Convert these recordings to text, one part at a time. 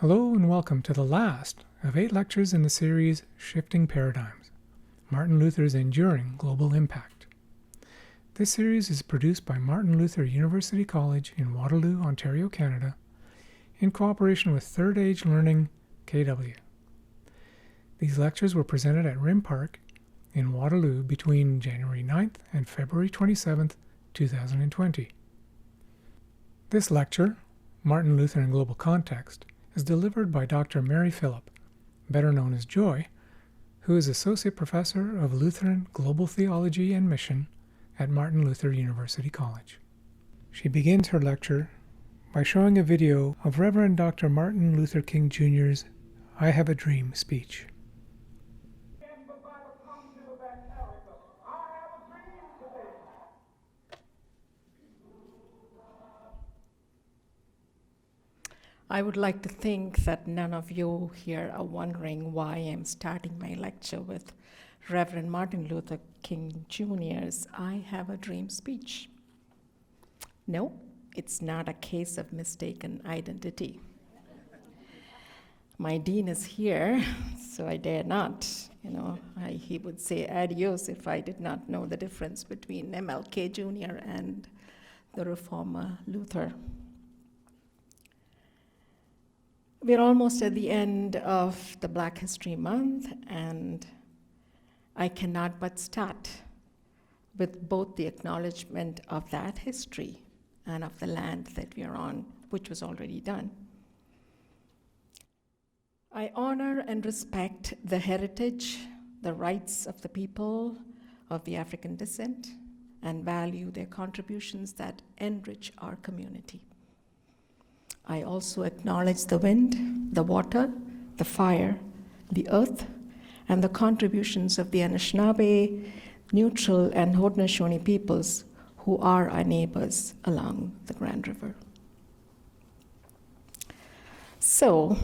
Hello and welcome to the last of 8 lectures in the series Shifting Paradigms, Martin Luther's Enduring Global Impact. This series is produced by Martin Luther University College in Waterloo, Ontario, Canada, in cooperation with Third Age Learning, KW. These lectures were presented at Rim Park in Waterloo between January 9th and February 27th, 2020. This lecture, Martin Luther in Global Context, is delivered by Dr. Mary Phillip, better known as Joy, who is Associate Professor of Lutheran Global Theology and Mission at Martin Luther University College. She begins her lecture by showing a video of Reverend Dr. Martin Luther King Jr.'s I Have a Dream speech. I would like to think that none of you here are wondering why I'm starting my lecture with Reverend Martin Luther King Jr.'s I Have a Dream speech. No, it's not a case of mistaken identity. My dean is here, so I dare not. He would say adios if I did not know the difference between MLK Jr. and the reformer Luther. We're almost at the end of the Black History Month, and I cannot but start with both the acknowledgement of that history and of the land that we are on, which was already done. I honor and respect the heritage, the rights of the people of the African descent, and value their contributions that enrich our community. I also acknowledge the wind, the water, the fire, the earth, and the contributions of the Anishinaabe, Neutral, and Haudenosaunee peoples who are our neighbors along the Grand River. So,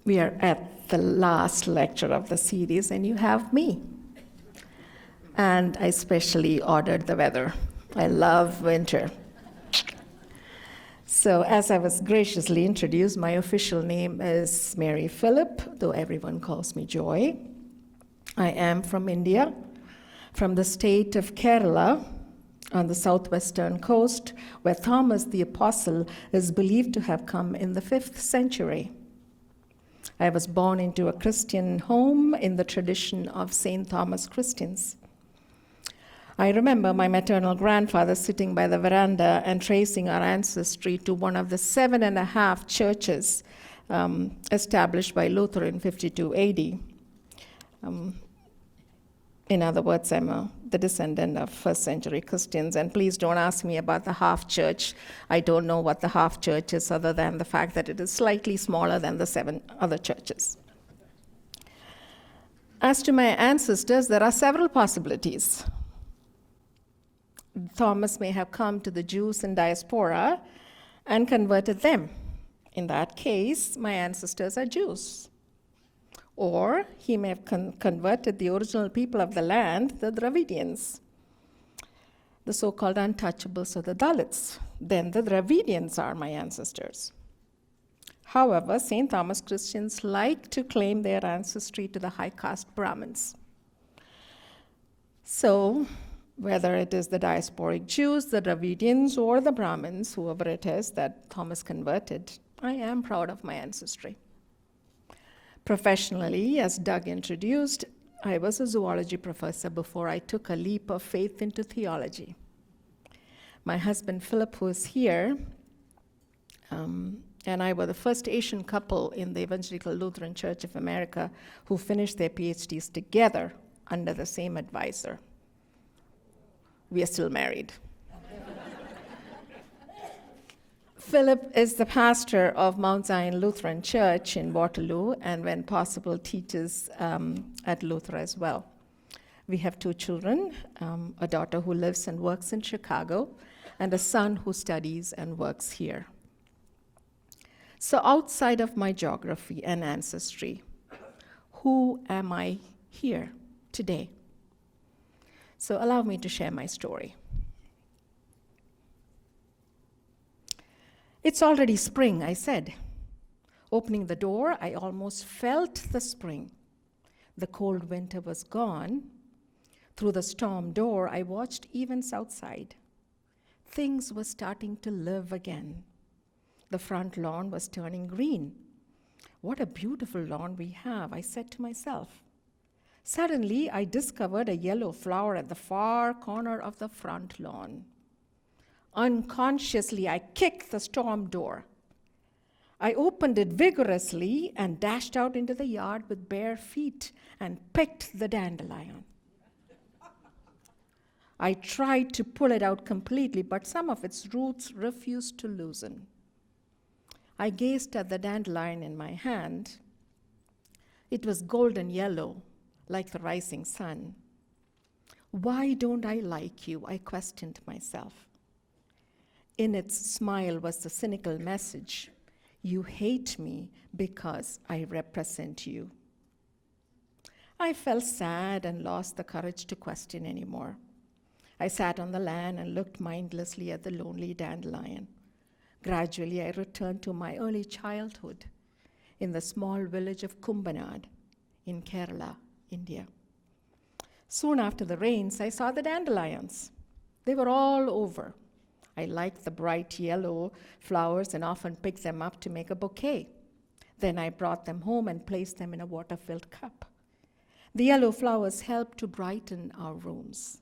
we are at the last lecture of the series, and you have me. And I specially ordered the weather. I love winter. So as I was graciously introduced, my official name is Mary Phillip, though everyone calls me Joy. I am from India, from the state of Kerala, on the southwestern coast, where Thomas the Apostle is believed to have come in the 5th century. I was born into a Christian home in the tradition of St. Thomas Christians. I remember my maternal grandfather sitting by the veranda and tracing our ancestry to one of the 7.5 churches established by Luther in 52 AD. In other words, I'm the descendant of first-century Christians, and please don't ask me about the half church. I don't know what the half church is, other than the fact that it is slightly smaller than the 7 other churches. As to my ancestors, there are several possibilities. Thomas may have come to the Jews in diaspora and converted them. In that case, my ancestors are Jews. Or he may have converted the original people of the land, the Dravidians, the so-called untouchables or the Dalits. Then the Dravidians are my ancestors. However, St. Thomas Christians like to claim their ancestry to the high caste Brahmins. So, whether it is the diasporic Jews, the Dravidians, or the Brahmins, whoever it is that Thomas converted, I am proud of my ancestry. Professionally, as Doug introduced, I was a zoology professor before I took a leap of faith into theology. My husband, Philip, who is here, and I were the first Asian couple in the Evangelical Lutheran Church of America who finished their PhDs together under the same advisor. We are still married. Philip is the pastor of Mount Zion Lutheran Church in Waterloo, and when possible teaches at Luther as well. We have 2 children, a daughter who lives and works in Chicago, and a son who studies and works here. So outside of my geography and ancestry, who am I here today? So allow me to share my story. It's already spring, I said. Opening the door, I almost felt the spring. The cold winter was gone. Through the storm door, I watched events outside. Things were starting to live again. The front lawn was turning green. What a beautiful lawn we have, I said to myself. Suddenly, I discovered a yellow flower at the far corner of the front lawn. Unconsciously, I kicked the storm door. I opened it vigorously and dashed out into the yard with bare feet and picked the dandelion. I tried to pull it out completely, but some of its roots refused to loosen. I gazed at the dandelion in my hand. It was golden yellow, like the rising sun. Why don't I like you? I questioned myself. In its smile was the cynical message: you hate me because I represent you. I felt sad and lost the courage to question anymore. I sat on the land and looked mindlessly at the lonely dandelion. Gradually, I returned to my early childhood in the small village of Kumbanad in Kerala, India. Soon after the rains, I saw the dandelions. They were all over. I liked the bright yellow flowers and often picked them up to make a bouquet. Then I brought them home and placed them in a water-filled cup. The yellow flowers helped to brighten our rooms.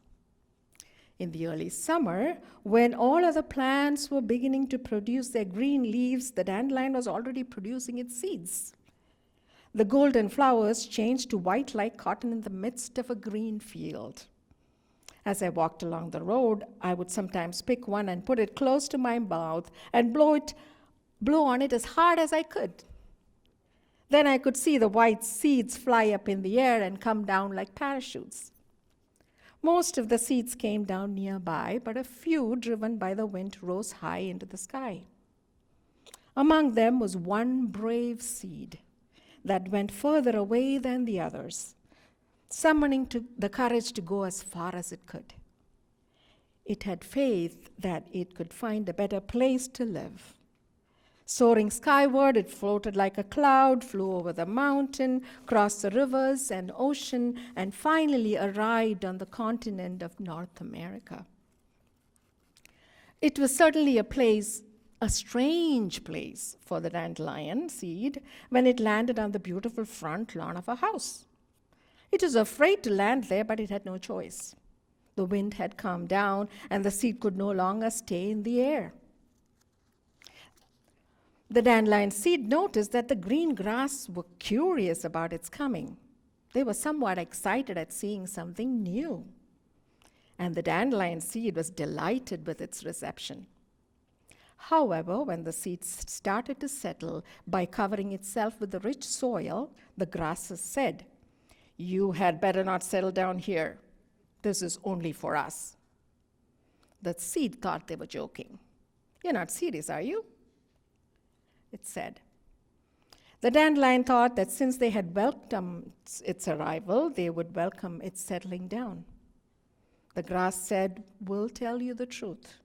In the early summer, when all other plants were beginning to produce their green leaves, the dandelion was already producing its seeds. The golden flowers changed to white like cotton in the midst of a green field. As I walked along the road, I would sometimes pick one and put it close to my mouth and blow on it as hard as I could. Then I could see the white seeds fly up in the air and come down like parachutes. Most of the seeds came down nearby, but a few, driven by the wind, rose high into the sky. Among them was one brave seed that went further away than the others, summoning the courage to go as far as it could. It had faith that it could find a better place to live. Soaring skyward, it floated like a cloud, flew over the mountain, crossed the rivers and ocean, and finally arrived on the continent of North America. It was certainly a strange place for the dandelion seed when it landed on the beautiful front lawn of a house. It was afraid to land there, but it had no choice. The wind had calmed down, and the seed could no longer stay in the air. The dandelion seed noticed that the green grass were curious about its coming. They were somewhat excited at seeing something new. And the dandelion seed was delighted with its reception. However, when the seed started to settle by covering itself with the rich soil, the grasses said, "You had better not settle down here. This is only for us." The seed thought they were joking. "You're not serious, are you?" it said. The dandelion thought that since they had welcomed its arrival, they would welcome its settling down. The grass said, "We'll tell you the truth.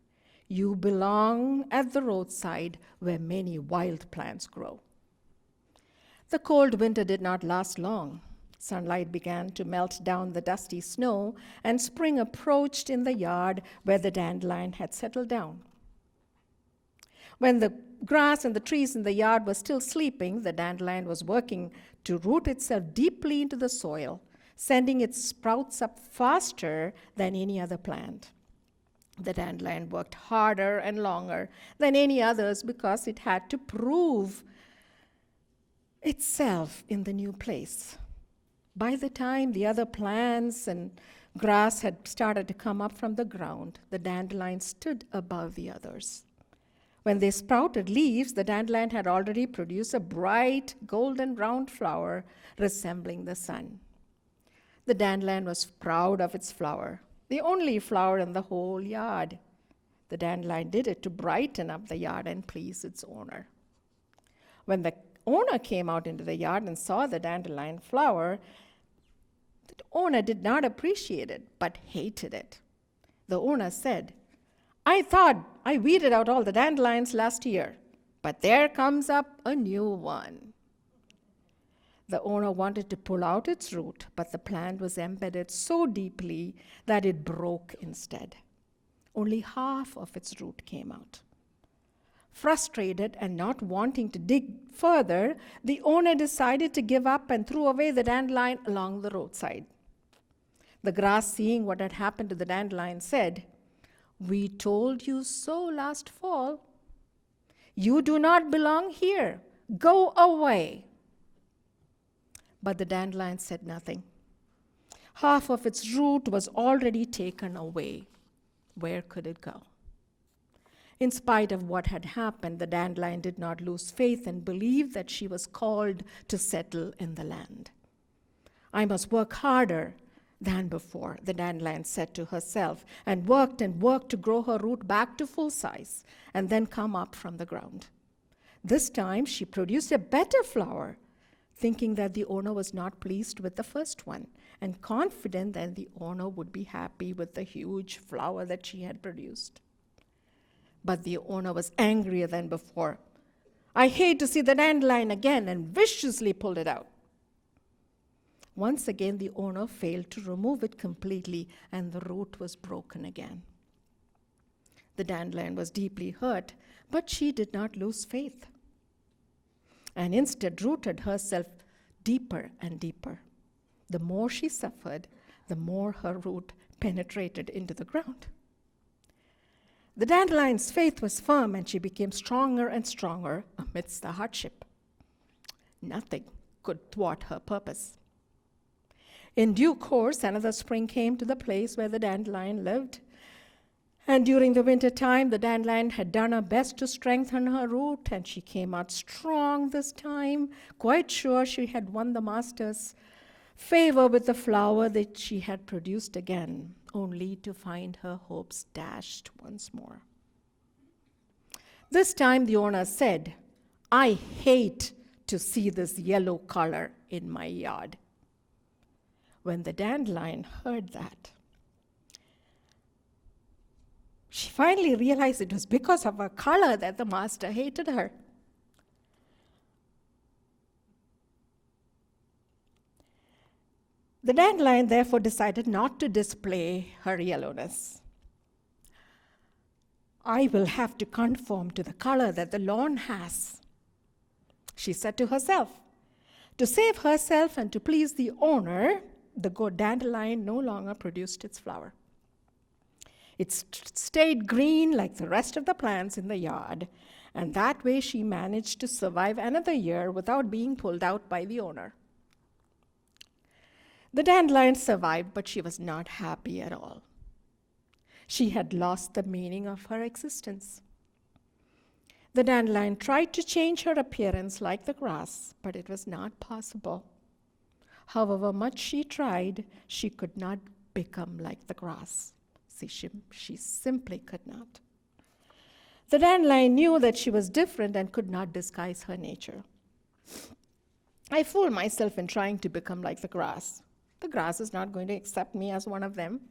You belong at the roadside where many wild plants grow." The cold winter did not last long. Sunlight began to melt down the dusty snow, and spring approached in the yard where the dandelion had settled down. When the grass and the trees in the yard were still sleeping, the dandelion was working to root itself deeply into the soil, sending its sprouts up faster than any other plant. The dandelion worked harder and longer than any others because it had to prove itself in the new place. By the time the other plants and grass had started to come up from the ground, the dandelion stood above the others. When they sprouted leaves, the dandelion had already produced a bright, golden round flower resembling the sun. The dandelion was proud of its flower, the only flower in the whole yard. The dandelion did it to brighten up the yard and please its owner. When the owner came out into the yard and saw the dandelion flower, the owner did not appreciate it, but hated it. The owner said, "I thought I weeded out all the dandelions last year, But there comes up a new one. The owner wanted to pull out its root, but the plant was embedded so deeply that it broke instead. Only half of its root came out. Frustrated and not wanting to dig further, the owner decided to give up and threw away the dandelion along the roadside. The grass, seeing what had happened to the dandelion, said, "We told you so last fall. You do not belong here. Go away." But the dandelion said nothing. Half of its root was already taken away. Where could it go? In spite of what had happened, the dandelion did not lose faith and believed that she was called to settle in the land. "I must work harder than before," the dandelion said to herself, and worked to grow her root back to full size and then come up from the ground. This time she produced a better flower, thinking that the owner was not pleased with the first one and confident that the owner would be happy with the huge flower that she had produced. But the owner was angrier than before. "I hate to see the dandelion again," and viciously pulled it out. Once again, the owner failed to remove it completely, and the root was broken again. The dandelion was deeply hurt, but she did not lose faith, and instead rooted herself deeper and deeper. The more she suffered, the more her root penetrated into the ground. The dandelion's faith was firm, and she became stronger and stronger amidst the hardship. Nothing could thwart her purpose. In due course, another spring came to the place where the dandelion lived. And during the winter time, the dandelion had done her best to strengthen her root, and she came out strong this time, quite sure she had won the master's favor with the flower that she had produced again, only to find her hopes dashed once more. This time the owner said, "I hate to see this yellow color in my yard." When the dandelion heard that, she finally realized it was because of her color that the master hated her. The dandelion therefore decided not to display her yellowness. "I will have to conform to the color that the lawn has," she said to herself. To save herself and to please the owner, the dandelion no longer produced its flower. It stayed green like the rest of the plants in the yard, and that way she managed to survive another year without being pulled out by the owner. The dandelion survived, but she was not happy at all. She had lost the meaning of her existence. The dandelion tried to change her appearance like the grass, but it was not possible. However much she tried, she could not become like the grass. She simply could not. The dandelion knew that she was different and could not disguise her nature. "I fooled myself in trying to become like the grass. The grass is not going to accept me as one of them."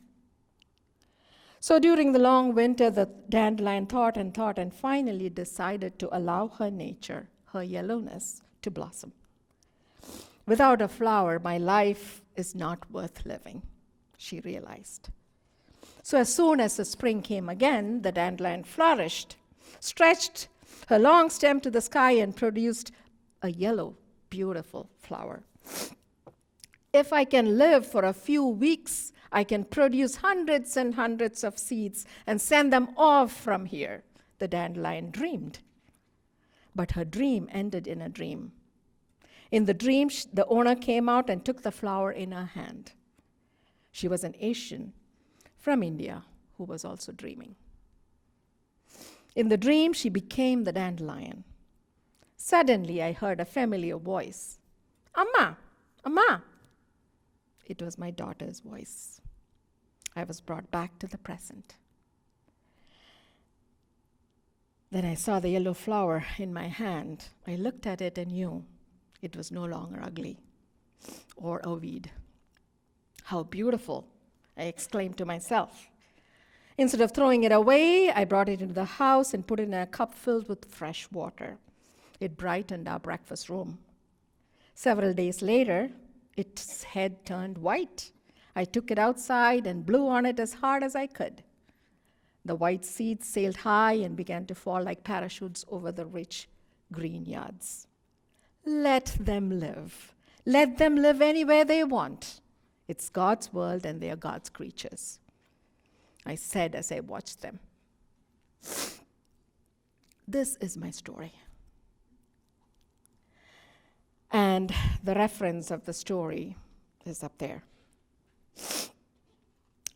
So during the long winter, the dandelion thought and finally decided to allow her nature, her yellowness, to blossom. "Without a flower, my life is not worth living," she realized. So as soon as the spring came again, the dandelion flourished, stretched her long stem to the sky, and produced a yellow, beautiful flower. "If I can live for a few weeks, I can produce hundreds and hundreds of seeds and send them off from here," the dandelion dreamed. But her dream ended in a dream. In the dream, the owner came out and took the flower in her hand. She was an Asian from India who was also dreaming. In the dream, she became the dandelion. Suddenly, I heard a familiar voice. "Amma, Amma." It was my daughter's voice. I was brought back to the present. Then I saw the yellow flower in my hand. I looked at it and knew it was no longer ugly or a weed. "How beautiful," I exclaimed to myself. Instead of throwing it away, I brought it into the house and put it in a cup filled with fresh water. It brightened our breakfast room. Several days later, its head turned white. I took it outside and blew on it as hard as I could. The white seeds sailed high and began to fall like parachutes over the rich green yards. Let them live. Let them live anywhere they want. It's God's world and they are God's creatures, I said as I watched them. This is my story. And the reference of the story is up there.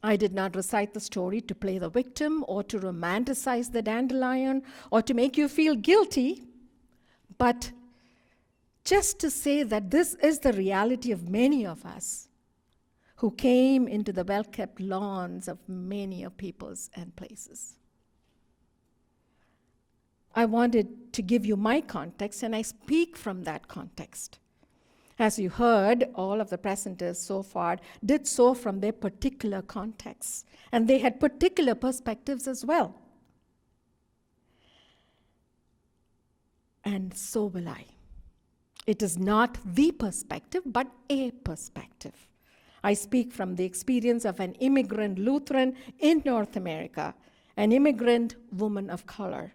I did not recite the story to play the victim or to romanticize the dandelion or to make you feel guilty, but just to say that this is the reality of many of us who came into the well-kept lawns of many of peoples and places. I wanted to give you my context, and I speak from that context. As you heard, all of the presenters so far did so from their particular contexts, and they had particular perspectives as well. And so will I. It is not the perspective, but a perspective. I speak from the experience of an immigrant Lutheran in North America, an immigrant woman of color.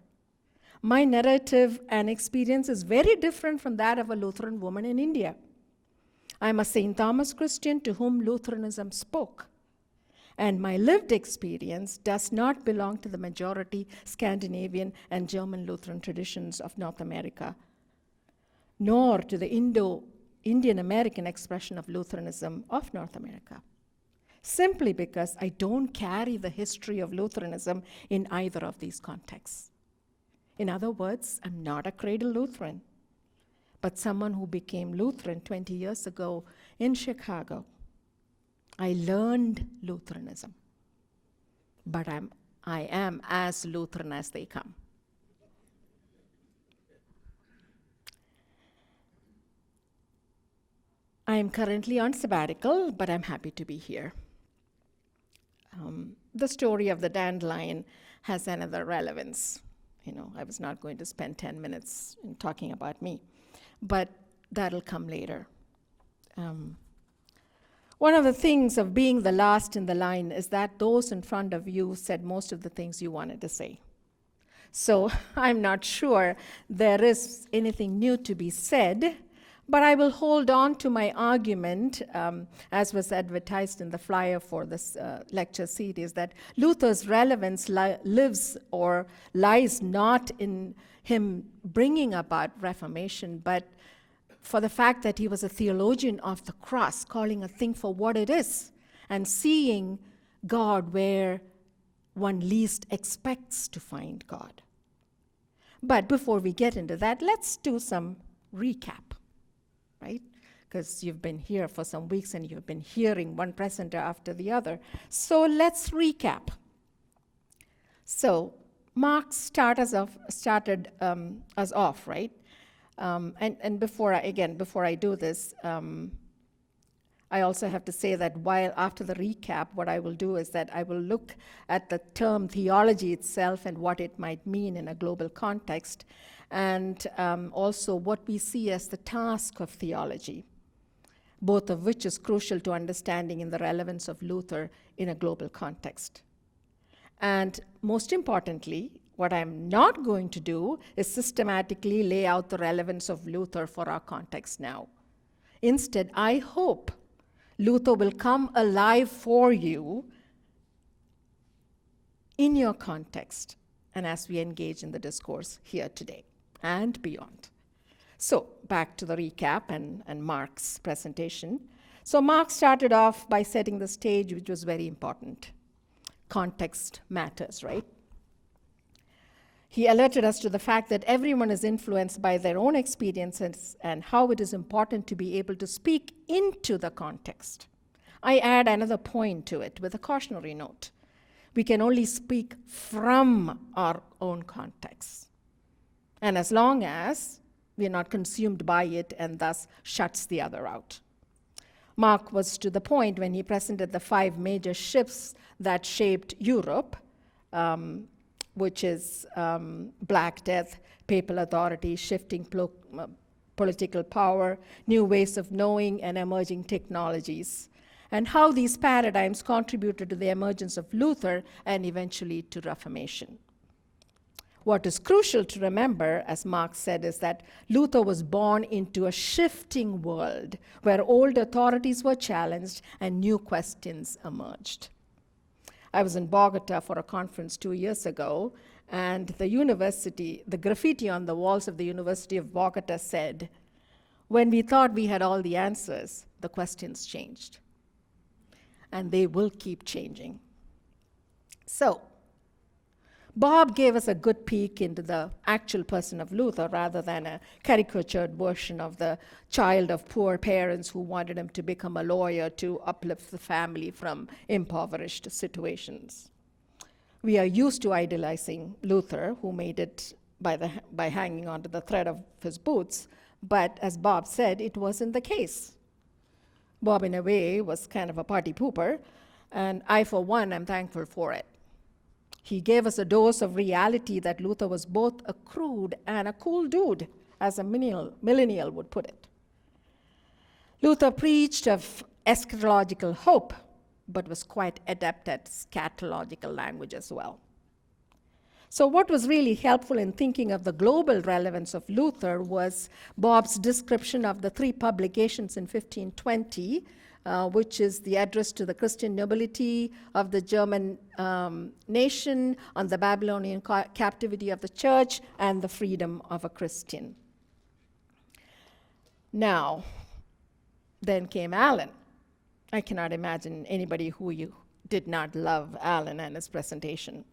My narrative and experience is very different from that of a Lutheran woman in India. I'm a St. Thomas Christian to whom Lutheranism spoke. And my lived experience does not belong to the majority Scandinavian and German Lutheran traditions of North America, nor to the Indian American expression of Lutheranism of North America, simply because I don't carry the history of Lutheranism in either of these contexts. In other words, I'm not a cradle Lutheran, but someone who became Lutheran 20 years ago in Chicago. I learned Lutheranism, but I am as Lutheran as they come. I am currently on sabbatical, but I'm happy to be here. The story of the dandelion has another relevance. I was not going to spend 10 minutes in talking about me, but that'll come later. One of the things of being the last in the line is that those in front of you said most of the things you wanted to say. So I'm not sure there is anything new to be said, but I will hold on to my argument, as was advertised in the flyer for this lecture series, that Luther's relevance lives or lies not in him bringing about Reformation, but for the fact that he was a theologian of the cross, calling a thing for what it is, and seeing God where one least expects to find God. But before we get into that, let's do some recap. Right? Because you've been here for some weeks and you've been hearing one presenter after the other. So let's recap. So Mark started us off, right? And before I do this, I also have to say that while after the recap, what I will do is that I will look at the term theology itself and what it might mean in a global context, and also what we see as the task of theology, both of which is crucial to understanding in the relevance of Luther in a global context. And most importantly, what I'm not going to do is systematically lay out the relevance of Luther for our context now. Instead, I hope Luther will come alive for you in your context and as we engage in the discourse here today and beyond. So back to the recap and Mark's presentation. So Mark started off by setting the stage, which was very important. Context matters, right? He alerted us to the fact that everyone is influenced by their own experiences and how it is important to be able to speak into the context. I add another point to it with a cautionary note. We can only speak from our own context. And as long as we're not consumed by it and thus shuts the other out. Mark was to the point when he presented the 5 major shifts that shaped Europe, which is Black Death, papal authority, shifting political power, new ways of knowing, and emerging technologies, and how these paradigms contributed to the emergence of Luther and eventually to Reformation. What is crucial to remember, as Marx said, is that Luther was born into a shifting world where old authorities were challenged and new questions emerged. I was in Bogota for a conference 2 years ago, and the graffiti on the walls of the University of Bogota said, "When we thought we had all the answers, the questions changed." And they will keep changing. So, Bob gave us a good peek into the actual person of Luther rather than a caricatured version of the child of poor parents who wanted him to become a lawyer to uplift the family from impoverished situations. We are used to idolizing Luther, who made it by hanging onto the thread of his boots, but as Bob said, it wasn't the case. Bob, in a way, was kind of a party pooper, and I, for one, am thankful for it. He gave us a dose of reality that Luther was both a crude and a cool dude, as a millennial would put it. Luther preached of eschatological hope, but was quite adept at scatological language as well. So what was really helpful in thinking of the global relevance of Luther was Bob's description of the 3 publications in 1520, which is the address to the Christian nobility of the German nation, on the Babylonian captivity of the church, and the freedom of a Christian. Now, then came Alan. I cannot imagine anybody who did not love Alan and his presentation.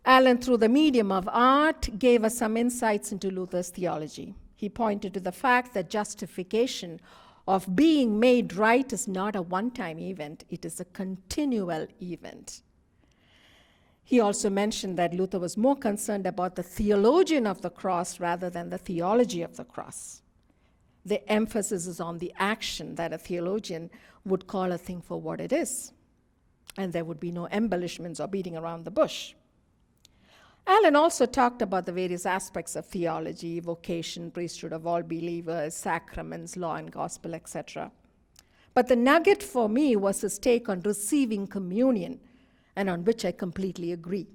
Alan, through the medium of art, gave us some insights into Luther's theology. He pointed to the fact that justification of being made right is not a one-time event, it is a continual event. He also mentioned that Luther was more concerned about the theologian of the cross rather than the theology of the cross. The emphasis is on the action, that a theologian would call a thing for what it is, and there would be no embellishments or beating around the bush. Alan also talked about the various aspects of theology, vocation, priesthood of all believers, sacraments, law and gospel, etc. But the nugget for me was his take on receiving communion, and on which I completely agree.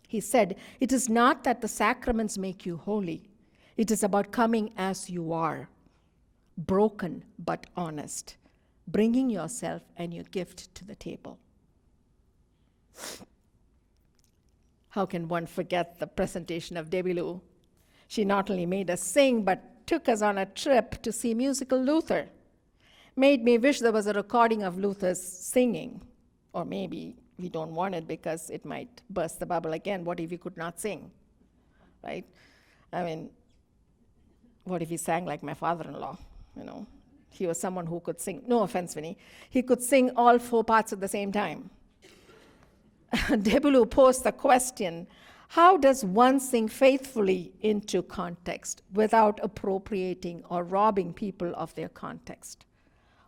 He said, "It is not that the sacraments make you holy. It is about coming as you are, broken but honest, bringing yourself and your gift to the table." How can one forget the presentation of Debbie Lou? She not only made us sing, but took us on a trip to see musical Luther. Made me wish there was a recording of Luther's singing. Or maybe we don't want it because it might burst the bubble again. What if he could not sing? Right? I mean, what if he sang like my father-in-law? He was someone who could sing. No offense, Vinny. He could sing all 4 parts at the same time. Debulu posed the question, how does one sing faithfully into context without appropriating or robbing people of their context?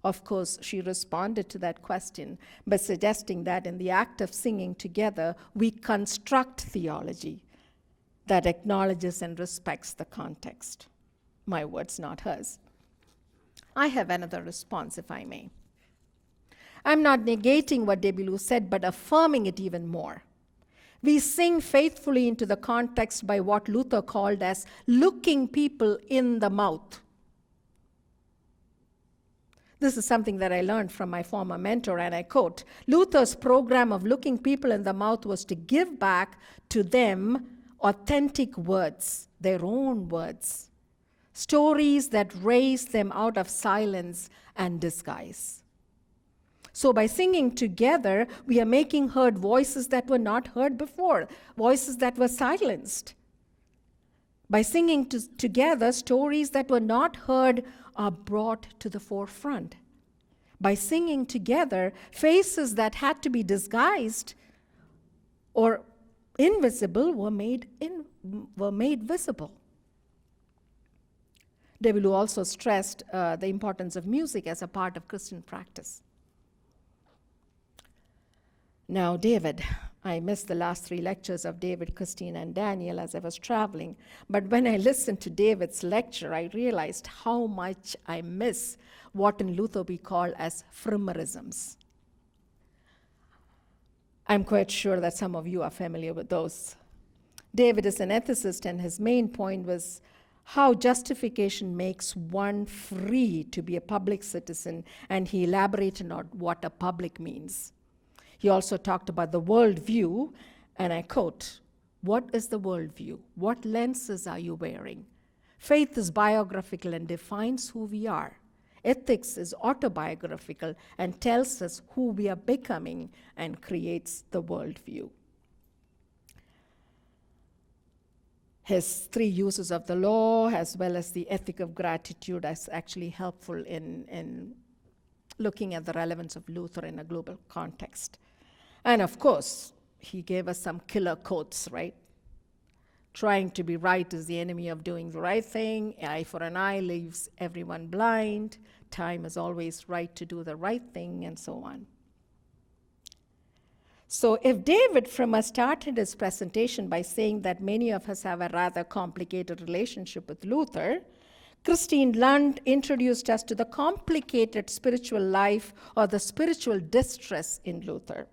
Of course, she responded to that question by suggesting that in the act of singing together, we construct theology that acknowledges and respects the context. My words, not hers. I have another response, if I may. I'm not negating what Debilou said, but affirming it even more. We sing faithfully into the context by what Luther called as looking people in the mouth. This is something that I learned from my former mentor, and I quote, "Luther's program of looking people in the mouth was to give back to them authentic words, their own words, stories that raised them out of silence and disguise." So by singing together, we are making heard voices that were not heard before, voices that were silenced. By singing together, stories that were not heard are brought to the forefront. By singing together, faces that had to be disguised or invisible were made visible. Debilou also stressed the importance of music as a part of Christian practice. Now, David, I missed the last 3 lectures of David, Christine, and Daniel as I was traveling. But when I listened to David's lecture, I realized how much I miss what in Luther we call as frimerisms. I'm quite sure that some of you are familiar with those. David is an ethicist, and his main point was how justification makes one free to be a public citizen, and he elaborated on what a public means. He also talked about the worldview, and I quote, "What is the worldview? What lenses are you wearing? Faith is biographical and defines who we are. Ethics is autobiographical and tells us who we are becoming and creates the worldview." His 3 uses of the law, as well as the ethic of gratitude, is actually helpful in looking at the relevance of Luther in a global context. And of course, he gave us some killer quotes, right? Trying to be right is the enemy of doing the right thing. Eye for an eye leaves everyone blind. Time is always right to do the right thing, and so on. So if David Frimer started his presentation by saying that many of us have a rather complicated relationship with Luther, Christine Lund introduced us to the complicated spiritual life or the spiritual distress in Luther.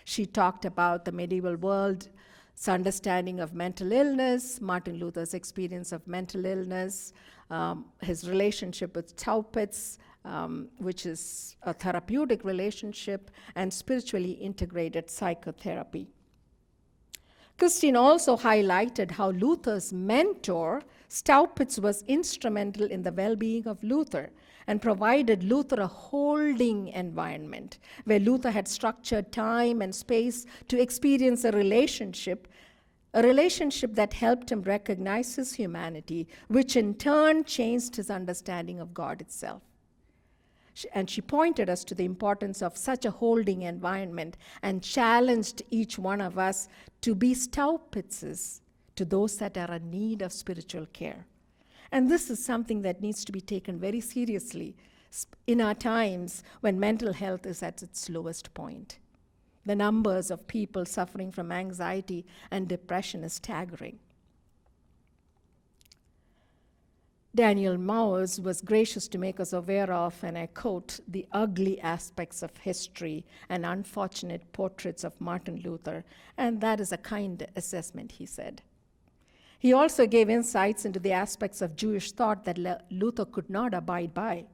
She talked about the medieval world's understanding of mental illness, Martin Luther's experience of mental illness, his relationship with Taupitz, which is a therapeutic relationship, and spiritually integrated psychotherapy. Christine also highlighted how Luther's mentor, Staupitz, was instrumental in the well-being of Luther and provided Luther a holding environment where Luther had structured time and space to experience a relationship that helped him recognize his humanity, which in turn changed his understanding of God itself. And she pointed us to the importance of such a holding environment and challenged each one of us to be Staupitzes to those that are in need of spiritual care. And this is something that needs to be taken very seriously in our times when mental health is at its lowest point. The numbers of people suffering from anxiety and depression is staggering. Daniel Mowers was gracious to make us aware of, and I quote, "the ugly aspects of history and unfortunate portraits of Martin Luther," and that is a kind assessment, he said. He also gave insights into the aspects of Jewish thought that Luther could not abide by.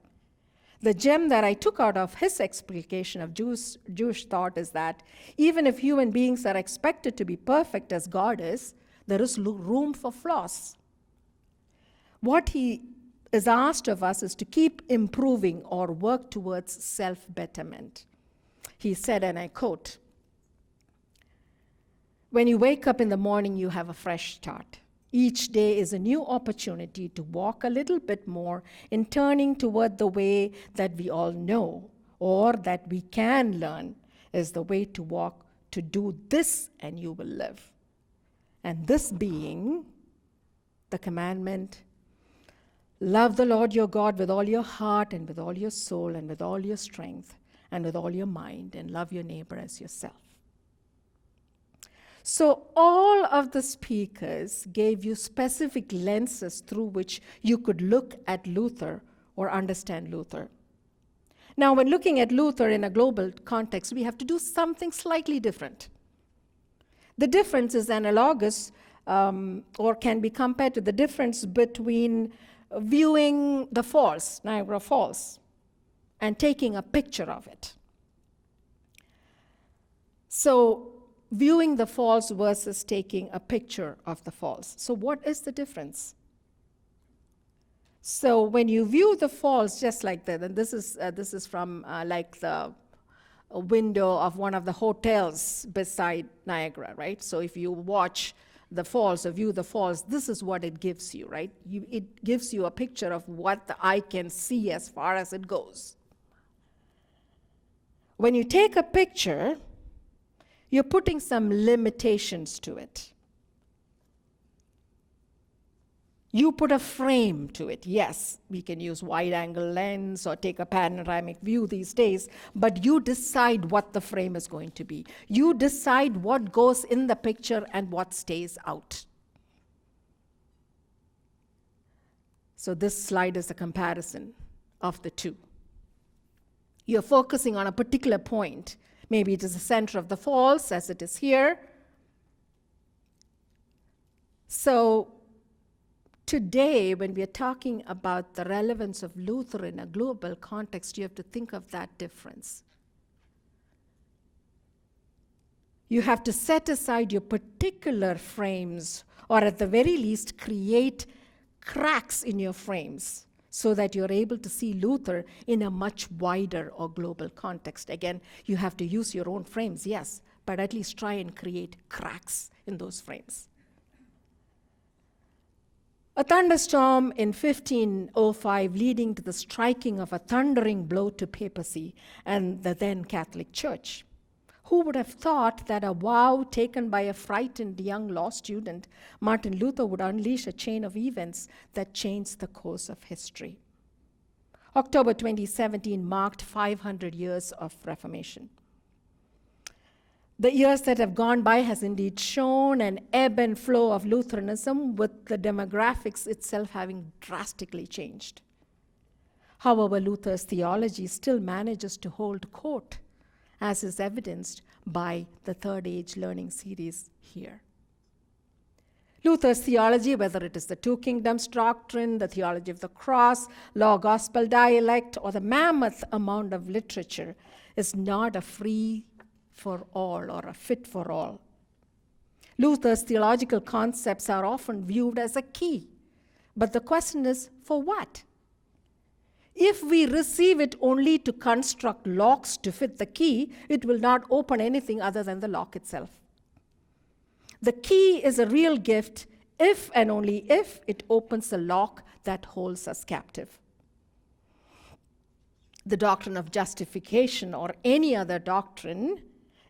The gem that I took out of his explication of Jewish thought is that even if human beings are expected to be perfect as God is, there is room for flaws. What he is asked of us is to keep improving or work towards self-betterment. He said, and I quote, "When you wake up in the morning, you have a fresh start. Each day is a new opportunity to walk a little bit more in turning toward the way that we all know, or that we can learn is the way to walk, to do this and you will live. And this being the commandment, love the Lord your God with all your heart and with all your soul and with all your strength and with all your mind, and love your neighbor as yourself." So all of the speakers gave you specific lenses through which you could look at Luther or understand Luther. Now, when looking at Luther in a global context, we have to do something slightly different. The difference is analogous or can be compared to the difference between viewing the falls, Niagara Falls, and taking a picture of it. So, viewing the falls versus taking a picture of the falls. So what is the difference? So when you view the falls just like that, and this is from like the window of one of the hotels beside Niagara, right? So if you watch the falls or view the falls, this is what it gives you, right? It gives you a picture of what the eye can see as far as it goes. When you take a picture, you're putting some limitations to it. You put a frame to it. Yes, we can use wide-angle lens or take a panoramic view these days, but you decide what the frame is going to be. You decide what goes in the picture and what stays out. So this slide is a comparison of the two. You're focusing on a particular point. Maybe it is the center of the falls, as it is here. So today, when we are talking about the relevance of Luther in a global context, you have to think of that difference. You have to set aside your particular frames, or at the very least, create cracks in your frames so that you're able to see Luther in a much wider or global context. Again, you have to use your own frames, yes, but at least try and create cracks in those frames. A thunderstorm in 1505 leading to the striking of a thundering blow to papacy and the then Catholic Church. Who would have thought that a vow taken by a frightened young law student, Martin Luther, would unleash a chain of events that changed the course of history? October 2017 marked 500 years of Reformation. The years that have gone by has indeed shown an ebb and flow of Lutheranism, with the demographics itself having drastically changed. However, Luther's theology still manages to hold court, as is evidenced by the Third Age Learning series here. Luther's theology, whether it is the Two Kingdoms doctrine, the theology of the cross, law-gospel dialect, or the mammoth amount of literature, is not a free for all or a fit for all. Luther's theological concepts are often viewed as a key, but the question is, for what? If we receive it only to construct locks to fit the key, it will not open anything other than the lock itself. The key is a real gift if and only if it opens the lock that holds us captive. The doctrine of justification or any other doctrine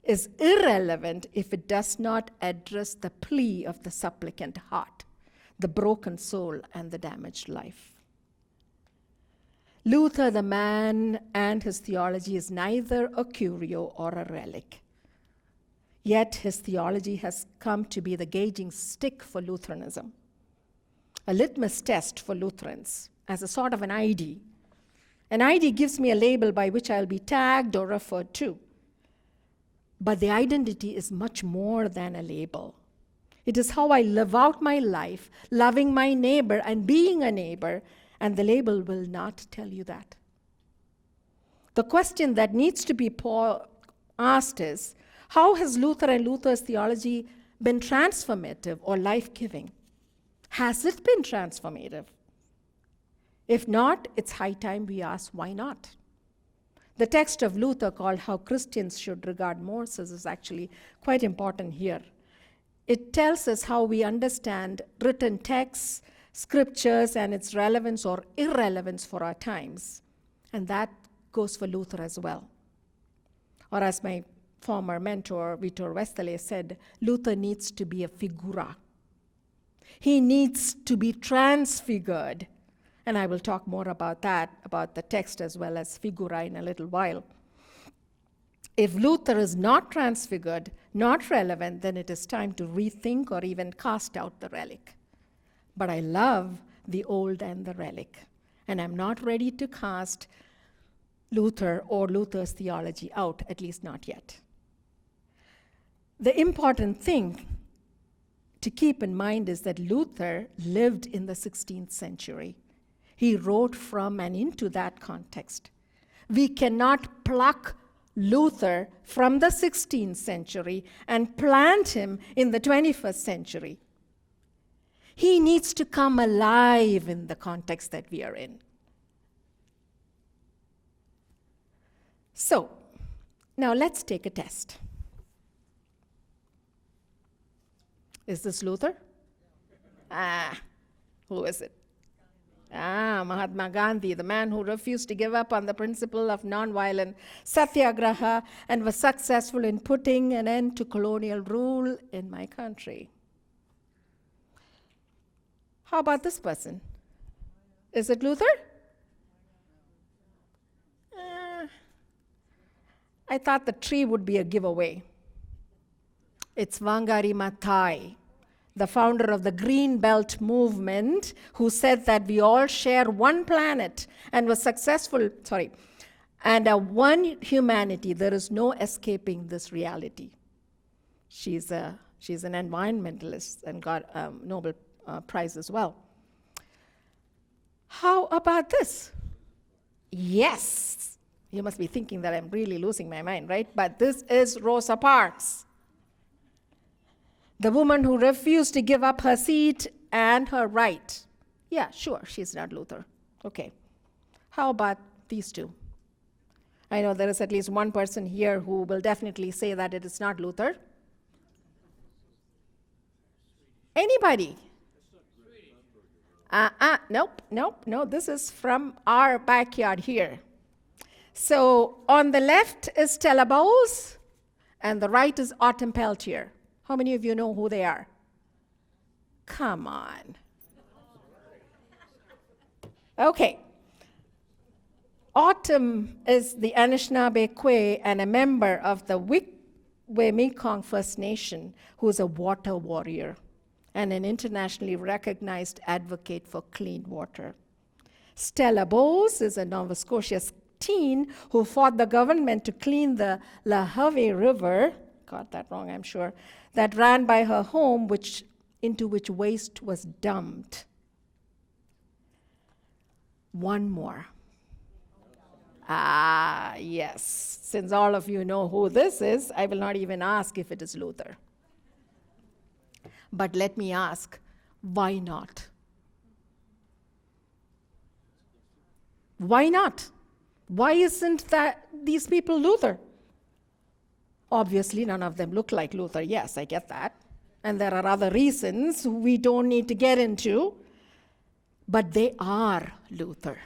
is irrelevant if it does not address the plea of the supplicant heart, the broken soul, and the damaged life. Luther, the man, and his theology is neither a curio or a relic. Yet his theology has come to be the gauging stick for Lutheranism, a litmus test for Lutherans, as a sort of an ID. An ID gives me a label by which I'll be tagged or referred to. But the identity is much more than a label. It is how I live out my life, loving my neighbor and being a neighbor, and the label will not tell you that. The question that needs to be asked is, how has Luther and Luther's theology been transformative or life-giving? Has it been transformative? If not, it's high time we ask, why not? The text of Luther, called How Christians Should Regard Moses, is actually quite important here. It tells us how we understand written texts, scriptures, and its relevance or irrelevance for our times. And that goes for Luther as well. Or as my former mentor, Vitor Westerle, said, Luther needs to be a figura. He needs to be transfigured. And I will talk more about that, about the text as well as figura in a little while. If Luther is not transfigured, not relevant, then it is time to rethink or even cast out the relic. But I love the old and the relic, and I'm not ready to cast Luther or Luther's theology out, at least not yet. The important thing to keep in mind is that Luther lived in the 16th century. He wrote from and into that context. We cannot pluck Luther from the 16th century and plant him in the 21st century. He needs to come alive in the context that we are in. So, now let's take a test. Is this Luther? Who is it? Mahatma Gandhi, the man who refused to give up on the principle of nonviolent satyagraha and was successful in putting an end to colonial rule in my country. How about this person? Is it Luther? I thought the tree would be a giveaway. It's Wangari Maathai, the founder of the Green Belt movement, who said that we all share one planet and was successful, and one humanity. There is no escaping this reality. She's an environmentalist and got a Nobel Prize as well. How about this? Yes. You must be thinking that I'm really losing my mind, right? But this is Rosa Parks, the woman who refused to give up her seat and her right. Yeah, sure, she's not Luther. Okay. How about these two? I know there is at least one person here who will definitely say that it is not Luther. Anybody? Nope. This is from our backyard here. So on the left is Stella Bowles, and the right is Autumn Peltier. How many of you know who they are? Come on. Okay. Autumn is the Anishinaabe Kwe and a member of the Wik-We-Mekong First Nation, who is a water warrior and an internationally recognized advocate for clean water. Stella Bowles is a Nova Scotia teen who fought the government to clean the Lahave River, got that wrong, I'm sure, that ran by her home, into which waste was dumped. One more. Yes. Since all of you know who this is, I will not even ask if it is Luther. But let me ask, why not? Why not? Why isn't these people Luther? Obviously, none of them look like Luther. Yes, I get that. And there are other reasons we don't need to get into, but they are Luther.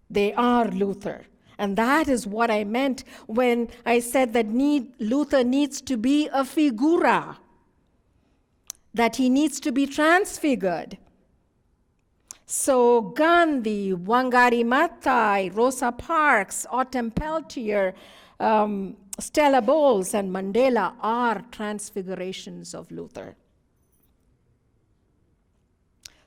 They are Luther. And that is what I meant when I said that Luther needs to be a figura, that he needs to be transfigured. So Gandhi, Wangari Maathai, Rosa Parks, Autumn Peltier, Stella Bowles, and Mandela are transfigurations of Luther.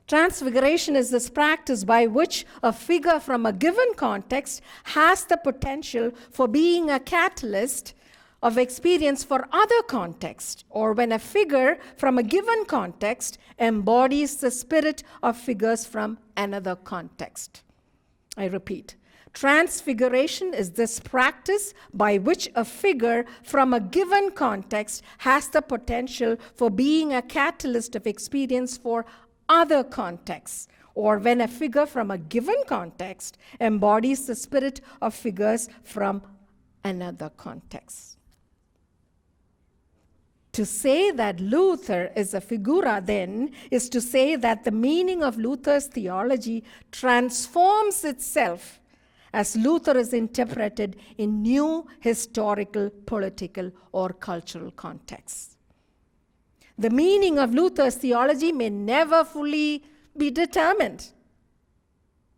Transfiguration is this practice by which a figure from a given context has the potential for being a catalyst of experience for other contexts, or when a figure from a given context embodies the spirit of figures from another context. I repeat, transfiguration is this practice by which a figure from a given context has the potential for being a catalyst of experience for other contexts, or when a figure from a given context embodies the spirit of figures from another context. To say that Luther is a figura, then, is to say that the meaning of Luther's theology transforms itself as Luther is interpreted in new historical, political, or cultural contexts. The meaning of Luther's theology may never fully be determined.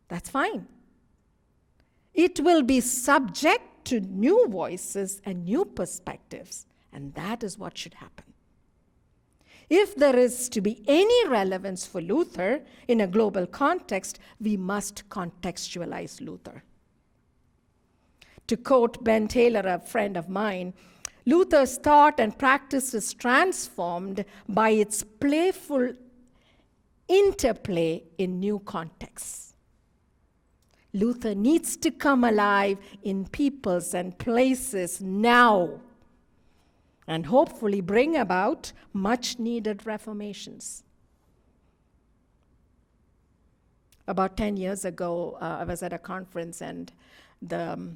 That's fine. It will be subject to new voices and new perspectives. And that is what should happen. If there is to be any relevance for Luther in a global context, we must contextualize Luther. To quote Ben Taylor, a friend of mine, Luther's thought and practice is transformed by its playful interplay in new contexts. Luther needs to come alive in peoples and places now, and hopefully bring about much-needed reformations. About 10 years ago, I was at a conference, and the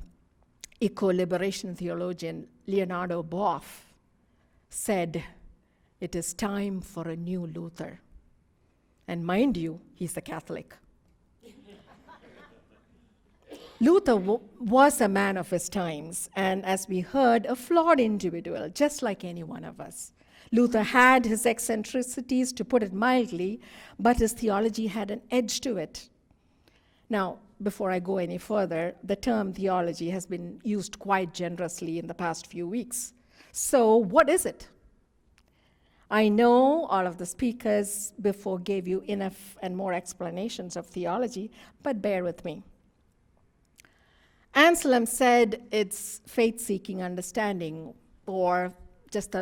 eco-liberation theologian Leonardo Boff said, "It is time for a new Luther." And mind you, he's a Catholic. Luther was a man of his times, and as we heard, a flawed individual, just like any one of us. Luther had his eccentricities, to put it mildly, but his theology had an edge to it. Now, before I go any further, the term theology has been used quite generously in the past few weeks. So, what is it? I know all of the speakers before gave you enough and more explanations of theology, but bear with me. Anselm said it's faith-seeking understanding, or just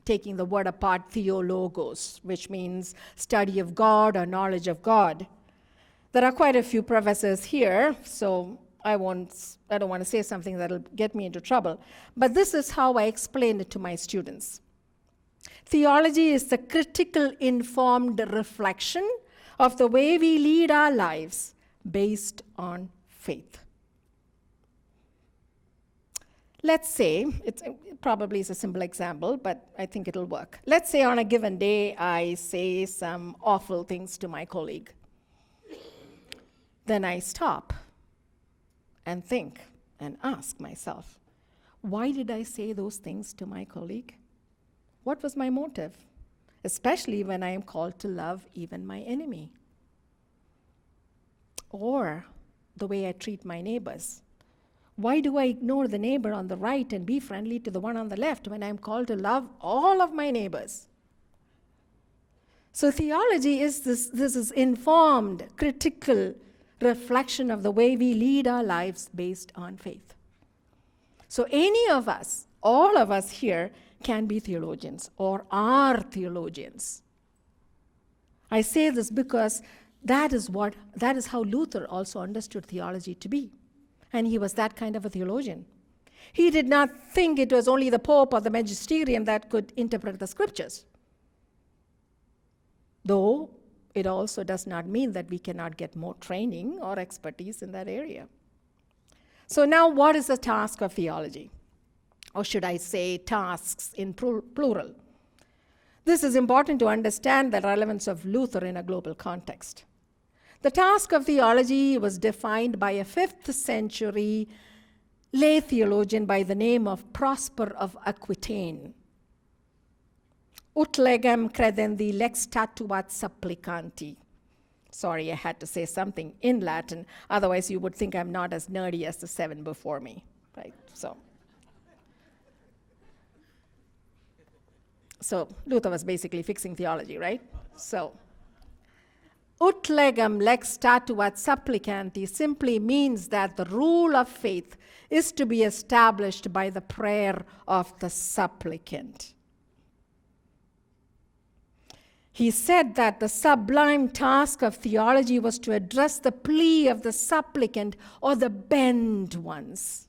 taking the word apart, theologos, which means study of God or knowledge of God. There are quite a few professors here, so I don't want to say something that'll get me into trouble, but this is how I explain it to my students. Theology is the critical, informed reflection of the way we lead our lives based on faith. Let's say, it probably is a simple example, but I think it'll work. Let's say on a given day, I say some awful things to my colleague. Then I stop and think and ask myself, why did I say those things to my colleague? What was my motive? Especially when I am called to love even my enemy. Or the way I treat my neighbors. Why do I ignore the neighbor on the right and be friendly to the one on the left when I'm called to love all of my neighbors? So theology is this is informed, critical reflection of the way we lead our lives based on faith. So any of us, all of us here, can be theologians or are theologians. I say this because that is how Luther also understood theology to be. And he was that kind of a theologian. He did not think it was only the Pope or the magisterium that could interpret the scriptures. Though it also does not mean that we cannot get more training or expertise in that area. So now, what is the task of theology? Or should I say tasks in plural? This is important to understand the relevance of Luther in a global context. The task of theology was defined by a 5th century lay theologian by the name of Prosper of Aquitaine. Ut legem credendi lex statuat supplicanti. Sorry, I had to say something in Latin, otherwise you would think I'm not as nerdy as the 7 before me, right? So Luther was basically fixing theology, right? So, ut legem lex statuat supplicanti simply means that the rule of faith is to be established by the prayer of the supplicant. He said that the sublime task of theology was to address the plea of the supplicant or the bent ones.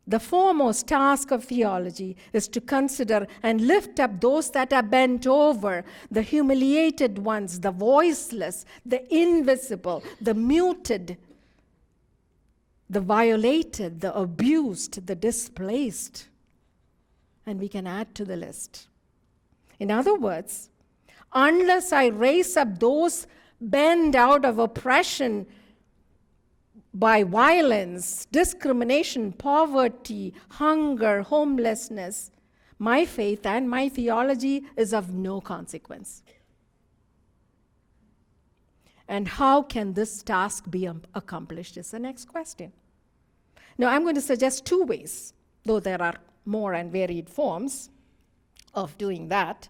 The foremost task of theology is to consider and lift up those that are bent over, the humiliated ones, the voiceless, the invisible, the muted, the violated, the abused, the displaced. And we can add to the list. In other words, unless I raise up those bent out of oppression by violence, discrimination, poverty, hunger, homelessness, my faith and my theology is of no consequence. And how can this task be accomplished is the next question. Now, I'm going to suggest 2 ways, though there are more and varied forms of doing that.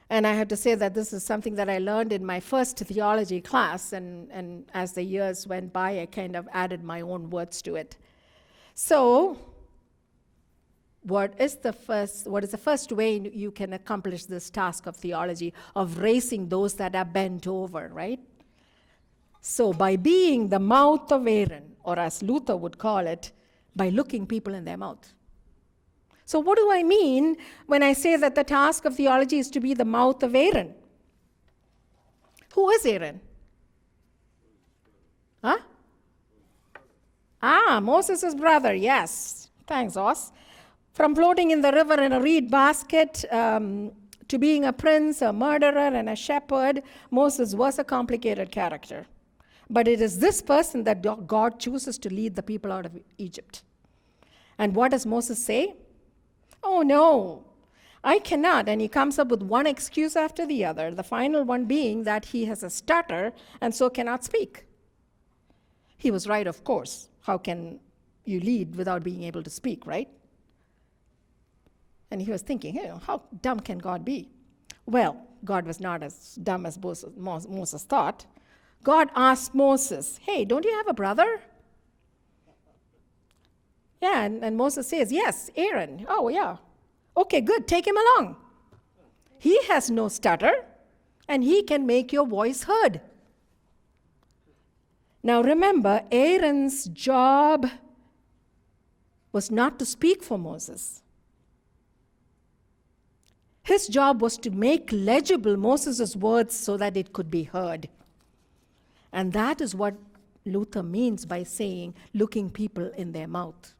And I have to say that this is something that I learned in my first theology class, and as the years went by, I kind of added my own words to it. So, what is the first way you can accomplish this task of theology, of raising those that are bent over, right? So, by being the mouth of Aaron, or as Luther would call it, by looking people in their mouth. So what do I mean when I say that the task of theology is to be the mouth of Aaron? Who is Aaron? Huh? Moses' brother, yes. Thanks, Os. From floating in the river in a reed basket to being a prince, a murderer, and a shepherd, Moses was a complicated character. But it is this person that God chooses to lead the people out of Egypt. And what does Moses say? Oh no, I cannot. And he comes up with one excuse after the other, the final one being that he has a stutter and so cannot speak. He was right, of course. How can you lead without being able to speak, right? And he was thinking, how dumb can God be? Well, God was not as dumb as Moses thought. God asked Moses, hey, don't you have a brother? Yeah, and Moses says, yes, Aaron. Oh, yeah. Okay, good, take him along. He has no stutter, and he can make your voice heard. Now remember, Aaron's job was not to speak for Moses. His job was to make legible Moses' words so that it could be heard. And that is what Luther means by saying, looking people in their mouth.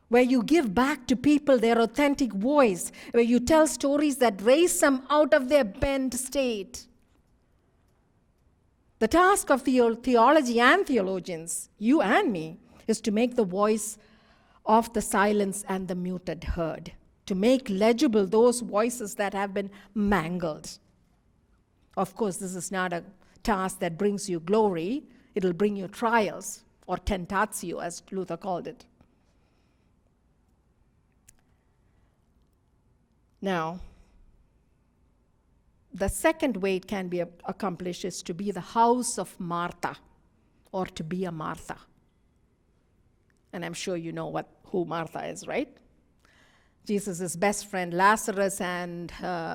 Where you give back to people their authentic voice, where you tell stories that raise them out of their bent state. The task of theology and theologians, you and me, is to make the voice of the silence and the muted heard, to make legible those voices that have been mangled. Of course, this is not a task that brings you glory. It'll bring you trials, or tentatio, as Luther called it. Now, the second way it can be accomplished is to be the house of Martha, or to be a Martha. And I'm sure you know who Martha is, right? Jesus' best friend Lazarus and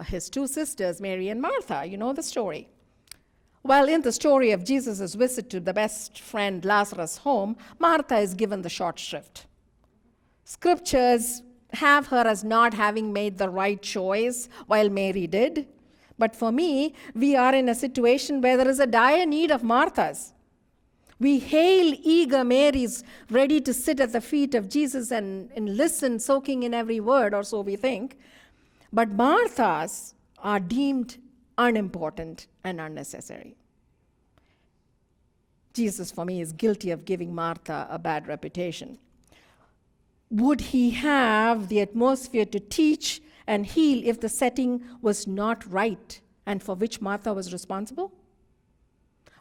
his two sisters, Mary and Martha. You know the story. Well, in the story of Jesus' visit to the best friend Lazarus' home, Martha is given the short shrift. Scriptures have her as not having made the right choice, while Mary did. But for me, we are in a situation where there is a dire need of Marthas. We hail eager Marys ready to sit at the feet of Jesus and listen, soaking in every word, or so we think. But Marthas are deemed unimportant and unnecessary. Jesus, for me, is guilty of giving Martha a bad reputation. Would he have the atmosphere to teach and heal if the setting was not right, and for which Martha was responsible?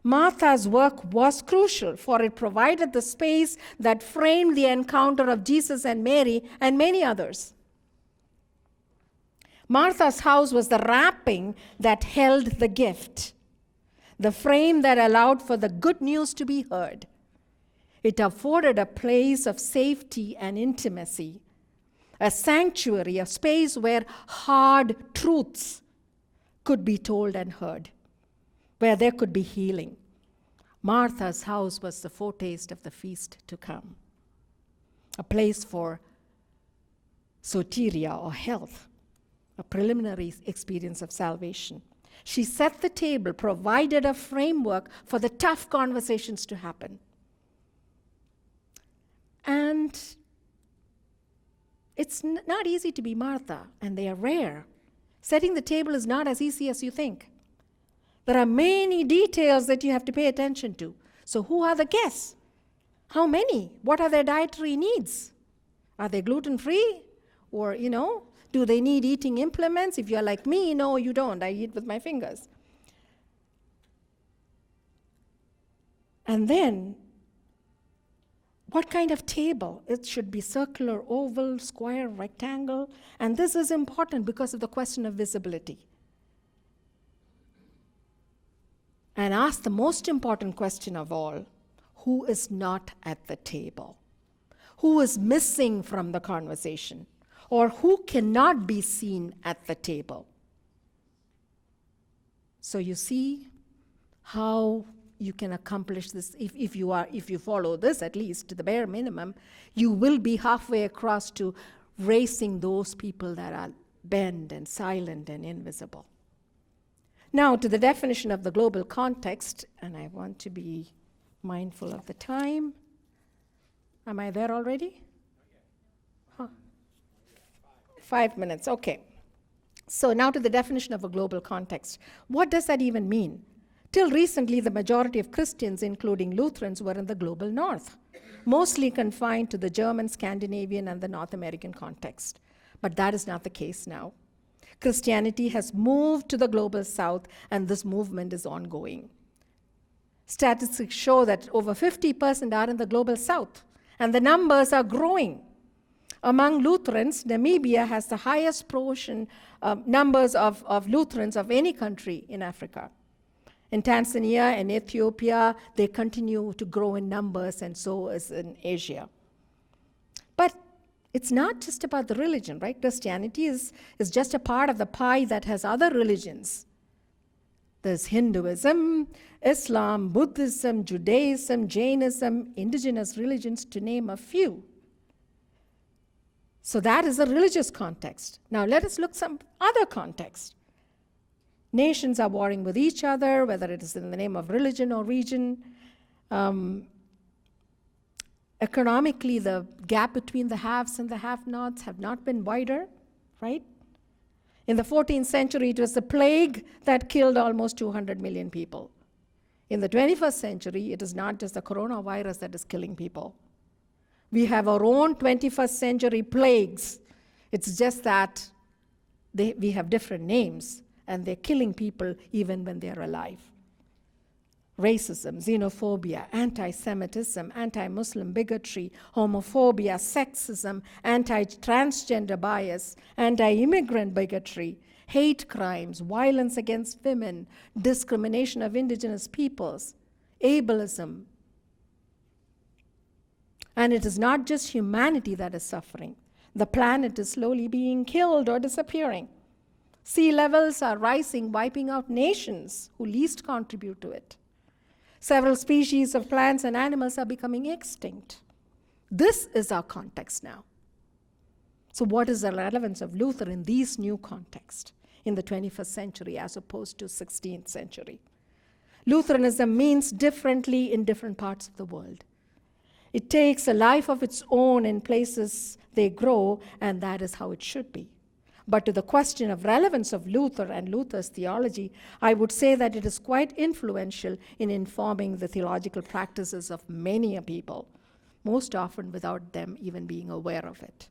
Martha's work was crucial, for it provided the space that framed the encounter of Jesus and Mary and many others. Martha's house was the wrapping that held the gift, the frame that allowed for the good news to be heard. It afforded a place of safety and intimacy, a sanctuary, a space where hard truths could be told and heard, where there could be healing. Martha's house was the foretaste of the feast to come, a place for soteria or health, a preliminary experience of salvation. She set the table, provided a framework for the tough conversations to happen. And it's not easy to be Martha, and they are rare. Setting the table is not as easy as you think. There are many details that you have to pay attention to. So who are the guests? How many? What are their dietary needs? Are they gluten-free? Or, do they need eating implements? If you're like me, no, you don't. I eat with my fingers. And then, what kind of table? It should be circular, oval, square, rectangle. And this is important because of the question of visibility. And ask the most important question of all: who is not at the table? Who is missing from the conversation? Or who cannot be seen at the table? So you see how you can accomplish this. If you follow this, at least to the bare minimum, you will be halfway across to raising those people that are bent and silent and invisible. Now, to the definition of the global context, and I want to be mindful of the time. Am I there already? 5 minutes, okay. So now to the definition of a global context. What does that even mean? Till recently, the majority of Christians, including Lutherans, were in the global north, mostly confined to the German, Scandinavian, and the North American context. But that is not the case now. Christianity has moved to the global south, and this movement is ongoing. Statistics show that over 50% are in the global south, and the numbers are growing. Among Lutherans, Namibia has the highest portion numbers of Lutherans of any country in Africa. In Tanzania and Ethiopia, they continue to grow in numbers, and so is in Asia. But it's not just about the religion, right? Christianity is just a part of the pie that has other religions. There's Hinduism, Islam, Buddhism, Judaism, Jainism, indigenous religions, to name a few. So that is a religious context. Now let us look some other context. Nations are warring with each other, whether it is in the name of religion or region. Economically, the gap between the haves and the have-nots have not been wider, right? In the 14th century, it was the plague that killed almost 200 million people. In the 21st century, it is not just the coronavirus that is killing people. We have our own 21st century plagues. It's just that we have different names, and they're killing people even when they're alive. Racism, xenophobia, anti-Semitism, anti-Muslim bigotry, homophobia, sexism, anti-transgender bias, anti-immigrant bigotry, hate crimes, violence against women, discrimination of indigenous peoples, ableism. And it is not just humanity that is suffering. The planet is slowly being killed or disappearing. Sea levels are rising, wiping out nations who least contribute to it. Several species of plants and animals are becoming extinct. This is our context now. So what is the relevance of Luther in these new contexts in the 21st century as opposed to 16th century? Lutheranism means differently in different parts of the world. It takes a life of its own in places they grow, and that is how it should be. But to the question of relevance of Luther and Luther's theology, I would say that it is quite influential in informing the theological practices of many people, most often without them even being aware of it.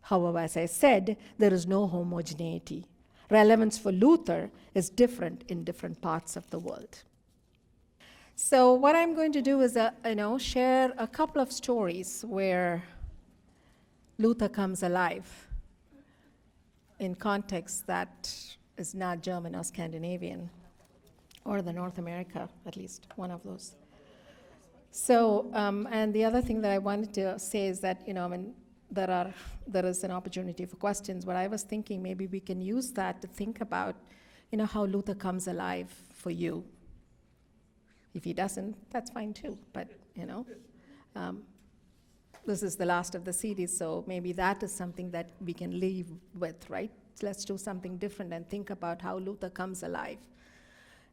However, as I said, there is no homogeneity. Relevance for Luther is different in different parts of the world. So what I'm going to do is share a couple of stories where Luther comes alive in context that is not German or Scandinavian, or the North America, at least, one of those. So, and the other thing that I wanted to say is that, there is an opportunity for questions, but I was thinking maybe we can use that to think about, how Luther comes alive for you. If he doesn't, that's fine too, but, this is the last of the series, so maybe that is something that we can leave with, right? So let's do something different and think about how Luther comes alive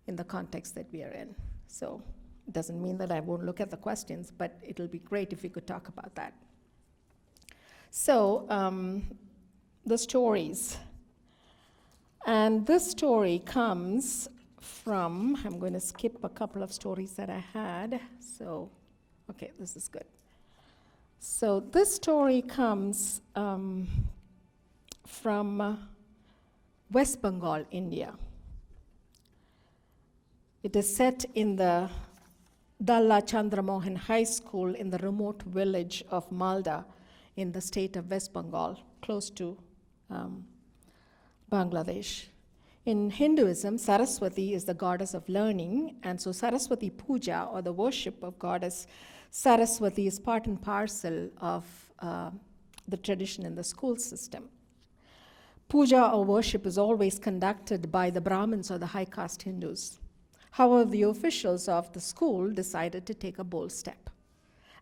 in the context that we are in. So it doesn't mean that I won't look at the questions, but it'll be great if we could talk about that. So the stories. And this story comes from, I'm going to skip a couple of stories that I had. So, okay, this is good. So this story comes from West Bengal, India. It is set in the Dalla Chandramohan High School in the remote village of Malda in the state of West Bengal, close to Bangladesh. In Hinduism, Saraswati is the goddess of learning, and so Saraswati Puja, or the worship of goddess Saraswati, is part and parcel of the tradition in the school system. Puja or worship is always conducted by the Brahmins or the high caste Hindus. However, the officials of the school decided to take a bold step.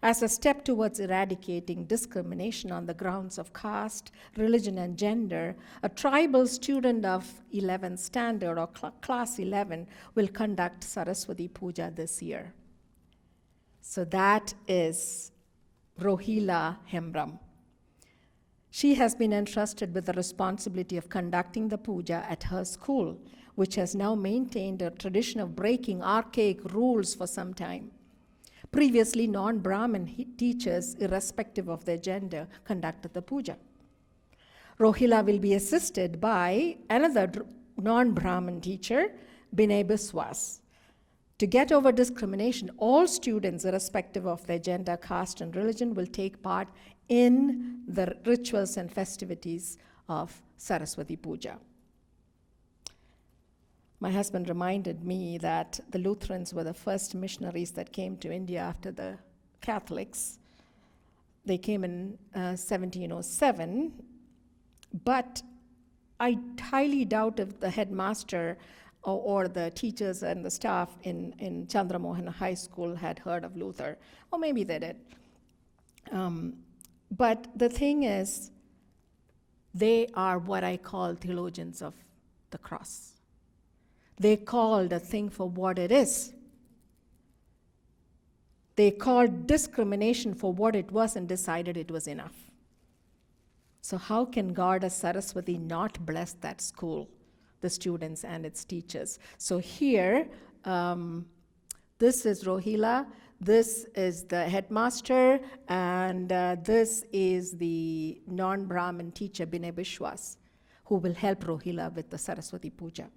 As a step towards eradicating discrimination on the grounds of caste, religion, and gender, a tribal student of 11th standard or class 11 will conduct Saraswati Puja this year. So that is Rohila Hembram. She has been entrusted with the responsibility of conducting the puja at her school, which has now maintained a tradition of breaking archaic rules for some time. Previously, non-Brahmin teachers, irrespective of their gender, conducted the puja. Rohila will be assisted by another non-Brahmin teacher, Binay Biswas. To get over discrimination, all students, irrespective of their gender, caste, and religion, will take part in the rituals and festivities of Saraswati Puja. My husband reminded me that the Lutherans were the first missionaries that came to India after the Catholics. They came in 1707, but I highly doubt if the headmaster or the teachers and the staff in Chandramohan High School had heard of Luther, or maybe they did. But the thing is, they are what I call theologians of the cross. They called a thing for what it is. They called discrimination for what it was and decided it was enough. So how can God as Saraswati not bless that school, the students and its teachers? So here, this is Rohila, this is the headmaster, and this is the non-Brahmin teacher, Binay Biswas, who will help Rohila with the Saraswati Puja.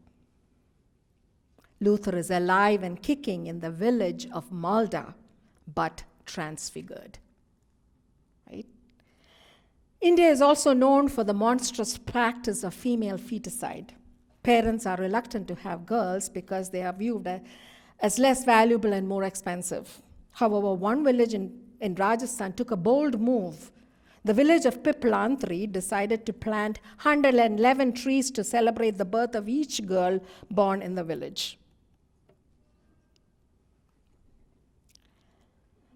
Luther is alive and kicking in the village of Malda, but transfigured. Right? India is also known for the monstrous practice of female feticide. Parents are reluctant to have girls because they are viewed as less valuable and more expensive. However, one village in Rajasthan took a bold move. The village of Piplantri decided to plant 111 trees to celebrate the birth of each girl born in the village.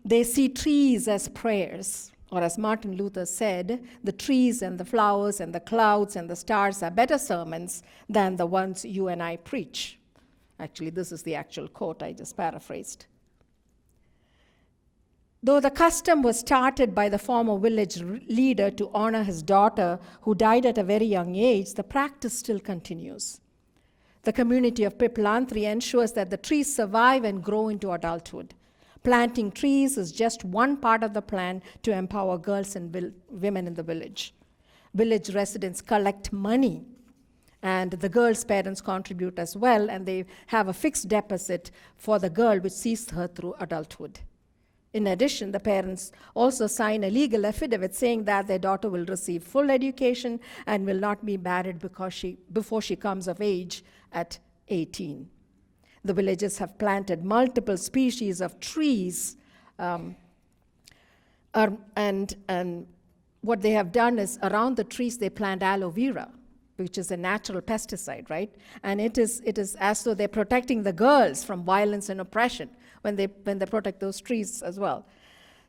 They see trees as prayers, or as Martin Luther said, the trees and the flowers and the clouds and the stars are better sermons than the ones you and I preach. Actually, this is the actual quote, I just paraphrased. Though the custom was started by the former village leader to honor his daughter, who died at a very young age, the practice still continues. The community of Piplantri ensures that the trees survive and grow into adulthood. Planting trees is just one part of the plan to empower girls and women in the village. Village residents collect money, and the girl's parents contribute as well, and they have a fixed deposit for the girl, which sees her through adulthood. In addition, the parents also sign a legal affidavit saying that their daughter will receive full education and will not be married before she comes of age at 18. The villages have planted multiple species of trees, and what they have done is around the trees they plant aloe vera, which is a natural pesticide, right? And it is as though they're protecting the girls from violence and oppression when they protect those trees as well.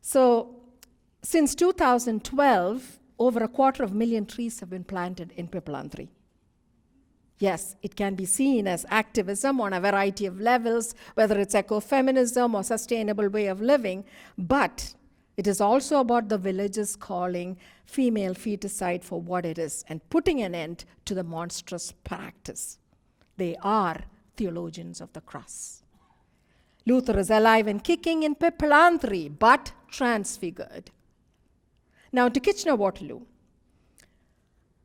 So since 2012, over 250,000 trees have been planted in Piplantri. Yes, it can be seen as activism on a variety of levels, whether it's ecofeminism or sustainable way of living, but it is also about the villages calling female feticide for what it is and putting an end to the monstrous practice. They are theologians of the cross. Luther is alive and kicking in Piplantri, but transfigured. Now to Kitchener-Waterloo.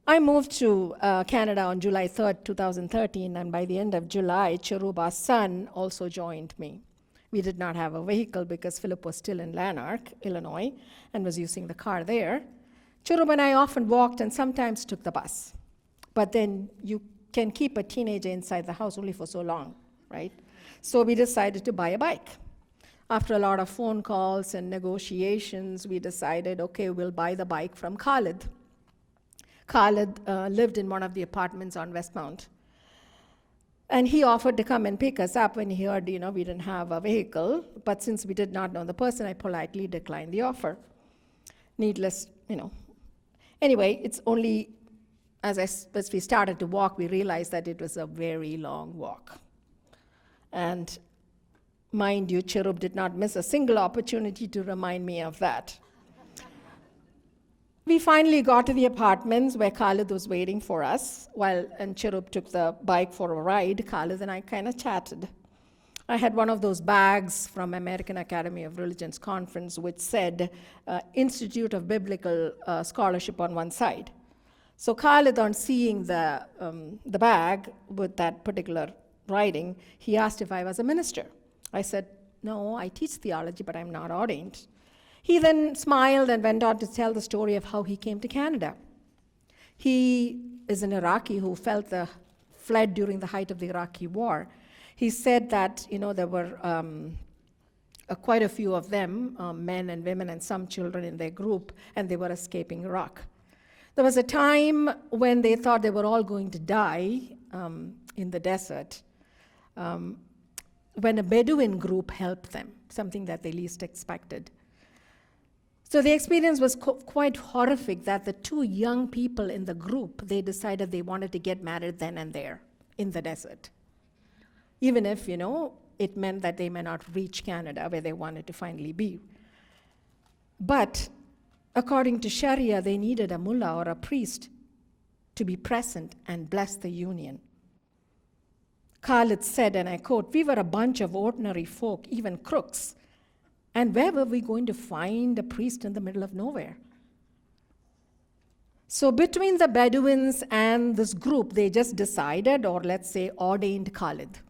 I moved to Canada on July 3rd, 2013, and by the end of July, Cherub, our son, also joined me. We did not have a vehicle because Philip was still in Lanark, Illinois, and was using the car there. Cherub and I often walked and sometimes took the bus. But then you can keep a teenager inside the house only for so long, right? So we decided to buy a bike. After a lot of phone calls and negotiations, we decided, okay, we'll buy the bike from Khalid. Khalid lived in one of the apartments on Westmount. And he offered to come and pick us up when he heard, we didn't have a vehicle. But since we did not know the person, I politely declined the offer. Needless, Anyway, it's only as we started to walk, we realized that it was a very long walk. And mind you, Cherub did not miss a single opportunity to remind me of that. We finally got to the apartments where Khalid was waiting for us, and Cherub took the bike for a ride. Khalid and I kind of chatted. I had one of those bags from American Academy of Religions conference which said Institute of Biblical Scholarship on one side. So Khalid, on seeing the bag with that particular writing, he asked if I was a minister. I said, no, I teach theology, but I'm not ordained. He then smiled and went on to tell the story of how he came to Canada. He is an Iraqi who fled during the height of the Iraqi war. He said that, there were quite a few of them, men and women and some children in their group, and they were escaping Iraq. There was a time when they thought they were all going to die in the desert, when a Bedouin group helped them, something that they least expected. So the experience was quite horrific that the two young people in the group, they decided they wanted to get married then and there in the desert. Even if, it meant that they may not reach Canada where they wanted to finally be. But according to Sharia, they needed a mullah or a priest to be present and bless the union. Khalid said, and I quote, "We were a bunch of ordinary folk, even crooks. And where were we going to find a priest in the middle of nowhere?" So between the Bedouins and this group, they just decided, or let's say ordained Khalid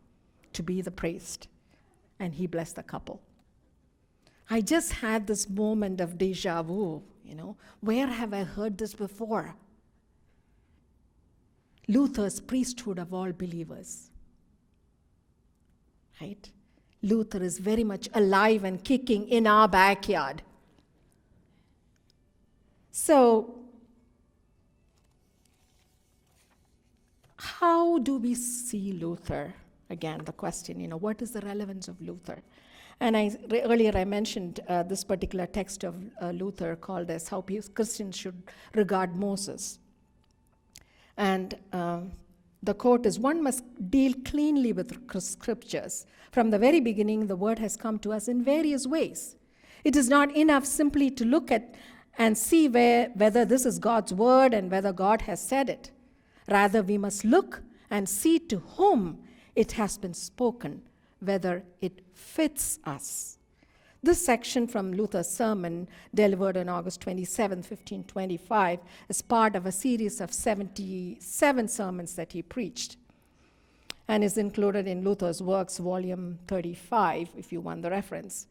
to be the priest. And he blessed the couple. I just had this moment of deja vu, Where have I heard this before? Luther's priesthood of all believers. Right? Luther is very much alive and kicking in our backyard. So, how do we see Luther? Again, the question, what is the relevance of Luther? And earlier I mentioned this particular text of Luther called as How Christians Should Regard Moses. And the quote is, "One must deal cleanly with scriptures. From the very beginning, the word has come to us in various ways. It is not enough simply to look at and see whether this is God's word and whether God has said it. Rather, we must look and see to whom it has been spoken, whether it fits us." This section from Luther's sermon, delivered on August 27, 1525, is part of a series of 77 sermons that he preached, and is included in Luther's Works, volume 35, if you want the reference.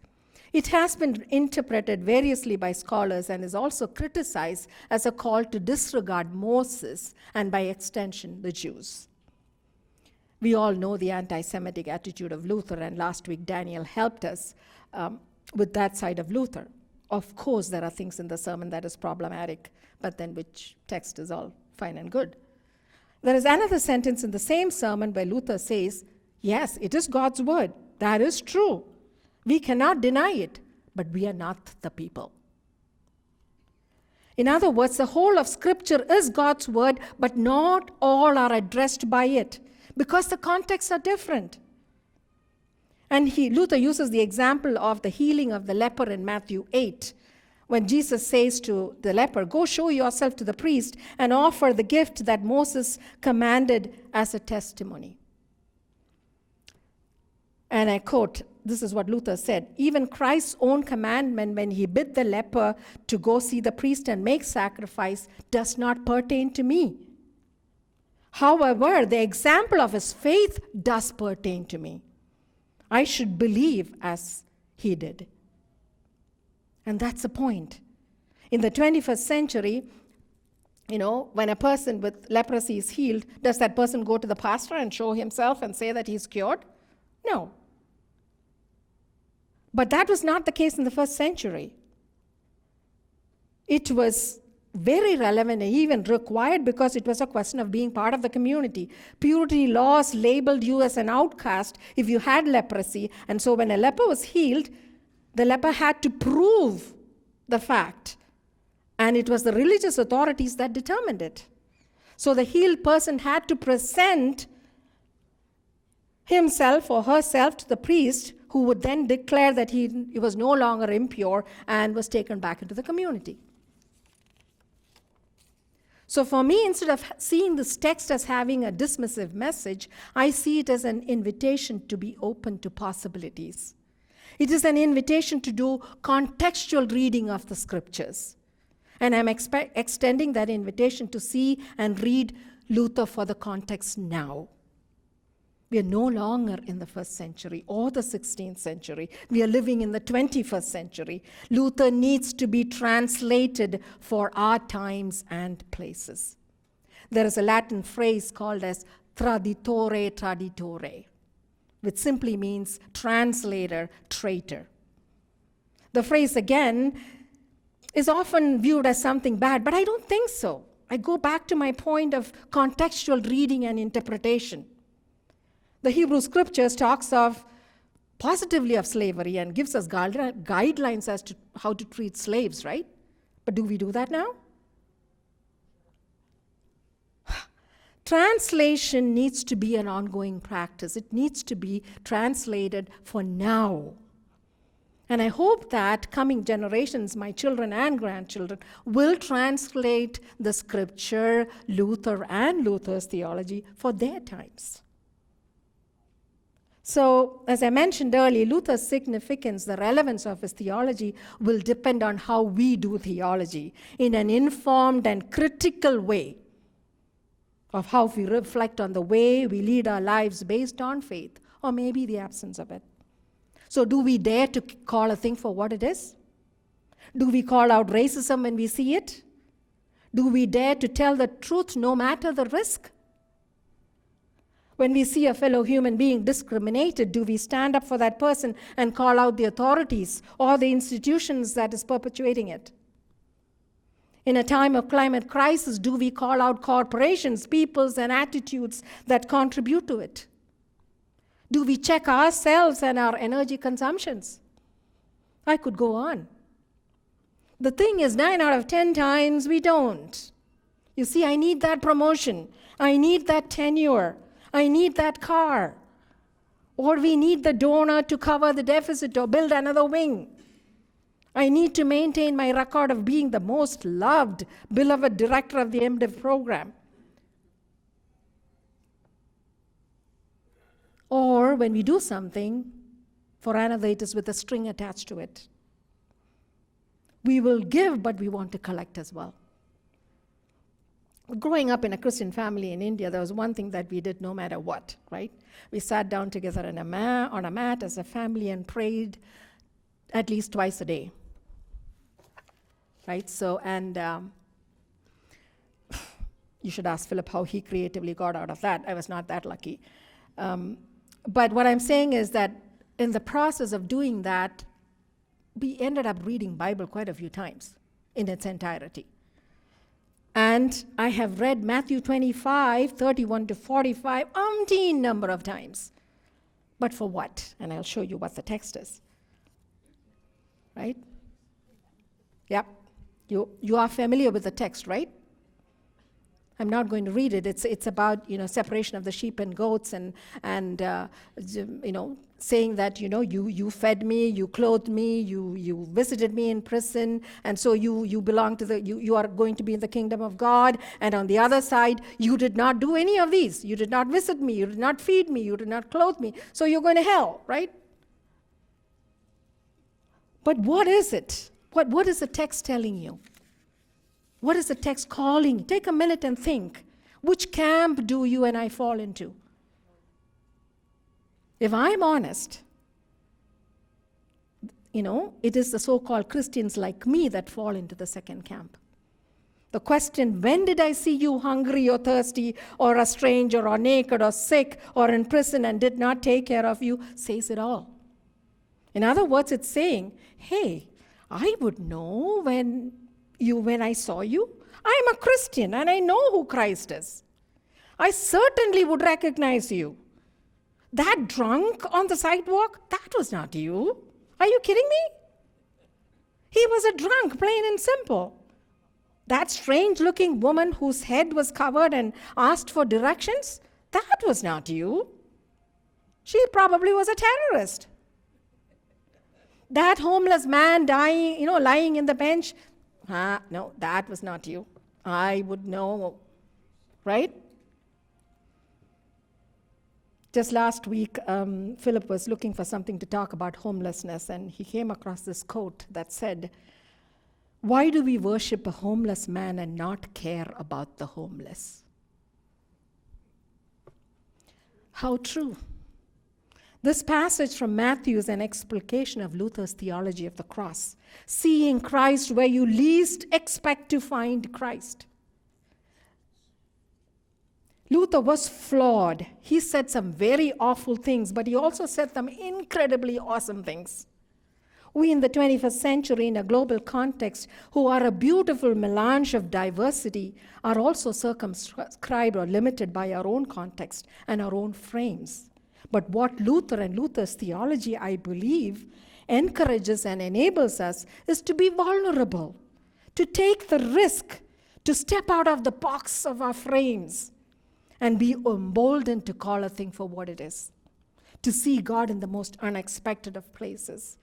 It has been interpreted variously by scholars and is also criticized as a call to disregard Moses and, by extension, the Jews. We all know the anti-Semitic attitude of Luther, and last week Daniel helped us with that side of Luther. Of course, there are things in the sermon that is problematic, but then which text is all fine and good. There is another sentence in the same sermon where Luther says, yes, it is God's word. That is true. We cannot deny it, but we are not the people. In other words, the whole of Scripture is God's word, but not all are addressed by it, because the contexts are different. And Luther uses the example of the healing of the leper in Matthew 8, when Jesus says to the leper, "Go show yourself to the priest and offer the gift that Moses commanded as a testimony." And I quote, this is what Luther said, "Even Christ's own commandment when he bid the leper to go see the priest and make sacrifice does not pertain to me. However, the example of his faith does pertain to me. I should believe as he did." And that's the point. In the 21st century, when a person with leprosy is healed, does that person go to the pastor and show himself and say that he's cured? No. But that was not the case in the first century. It was very relevant and even required because it was a question of being part of the community. Purity laws labeled you as an outcast if you had leprosy. And so when a leper was healed, the leper had to prove the fact. And it was the religious authorities that determined it. So the healed person had to present himself or herself to the priest, who would then declare that he was no longer impure and was taken back into the community. So for me, instead of seeing this text as having a dismissive message, I see it as an invitation to be open to possibilities. It is an invitation to do contextual reading of the scriptures. And I'm extending that invitation to see and read Luther for the context now. We are no longer in the 1st century or the 16th century. We are living in the 21st century. Luther needs to be translated for our times and places. There is a Latin phrase called as Traditore, Traditore, which simply means translator, traitor. The phrase, again, is often viewed as something bad, but I don't think so. I go back to my point of contextual reading and interpretation. The Hebrew Scriptures talks positively of slavery and gives us guidelines as to how to treat slaves, right? But do we do that now? Translation needs to be an ongoing practice. It needs to be translated for now. And I hope that coming generations, my children and grandchildren, will translate the Scripture, Luther and Luther's theology for their times. So, as I mentioned earlier, Luther's significance, the relevance of his theology, will depend on how we do theology in an informed and critical way of how we reflect on the way we lead our lives based on faith, or maybe the absence of it. So do we dare to call a thing for what it is? Do we call out racism when we see it? Do we dare to tell the truth no matter the risk? When we see a fellow human being discriminated, do we stand up for that person and call out the authorities or the institutions that is perpetuating it? In a time of climate crisis, do we call out corporations, peoples, and attitudes that contribute to it? Do we check ourselves and our energy consumptions? I could go on. The thing is, 9 out of 10 times we don't. You see, I need that promotion. I need that tenure. I need that car. Or we need the donor to cover the deficit or build another wing. I need to maintain my record of being the most loved, beloved director of the MDiv program. Or when we do something, for another it is with a string attached to it. We will give, but we want to collect as well. Growing up in a Christian family in India, there was one thing that we did no matter what, right? We sat down together on a mat as a family and prayed at least twice a day, right? So, and you should ask Philip how he creatively got out of that. I was not that lucky. But what I'm saying is that in the process of doing that, we ended up reading Bible quite a few times in its entirety. And I have read Matthew 25, 31 to 45, umpteen number of times. But for what? And I'll show you what the text is. Right? Yep. You are familiar with the text, right? I'm not going to read it. It's about separation of the sheep and goats and saying that you fed me, you clothed me, you visited me in prison, and so you belong to you are going to be in the kingdom of God. And on the other side, you did not do any of these. You did not visit me. You did not feed me. You did not clothe me. So you're going to hell, right? But what is it? What is the text telling you? What is the text calling? Take a minute and think. Which camp do you and I fall into? If I'm honest, it is the so-called Christians like me that fall into the second camp. The question, when did I see you hungry or thirsty or a stranger or naked or sick or in prison and did not take care of you, says it all. In other words, it's saying, hey, I would know when I saw you. I'm a Christian and I know who Christ is. I certainly would recognize you. That drunk on the sidewalk, that was not you. Are you kidding me? He was a drunk, plain and simple. That strange-looking woman whose head was covered and asked for directions, that was not you. She probably was a terrorist. That homeless man dying, lying in the bench, no, that was not you. I would know, right? Just last week, Philip was looking for something to talk about homelessness, and he came across this quote that said, Why do we worship a homeless man and not care about the homeless? How true. This passage from Matthew is an explication of Luther's theology of the cross, seeing Christ where you least expect to find Christ. Luther was flawed. He said some very awful things, but he also said some incredibly awesome things. We in the 21st century, in a global context, who are a beautiful melange of diversity, are also circumscribed or limited by our own context and our own frames. But what Luther and Luther's theology, I believe, encourages and enables us is to be vulnerable, to take the risk, to step out of the box of our frames, and be emboldened to call a thing for what it is, to see God in the most unexpected of places,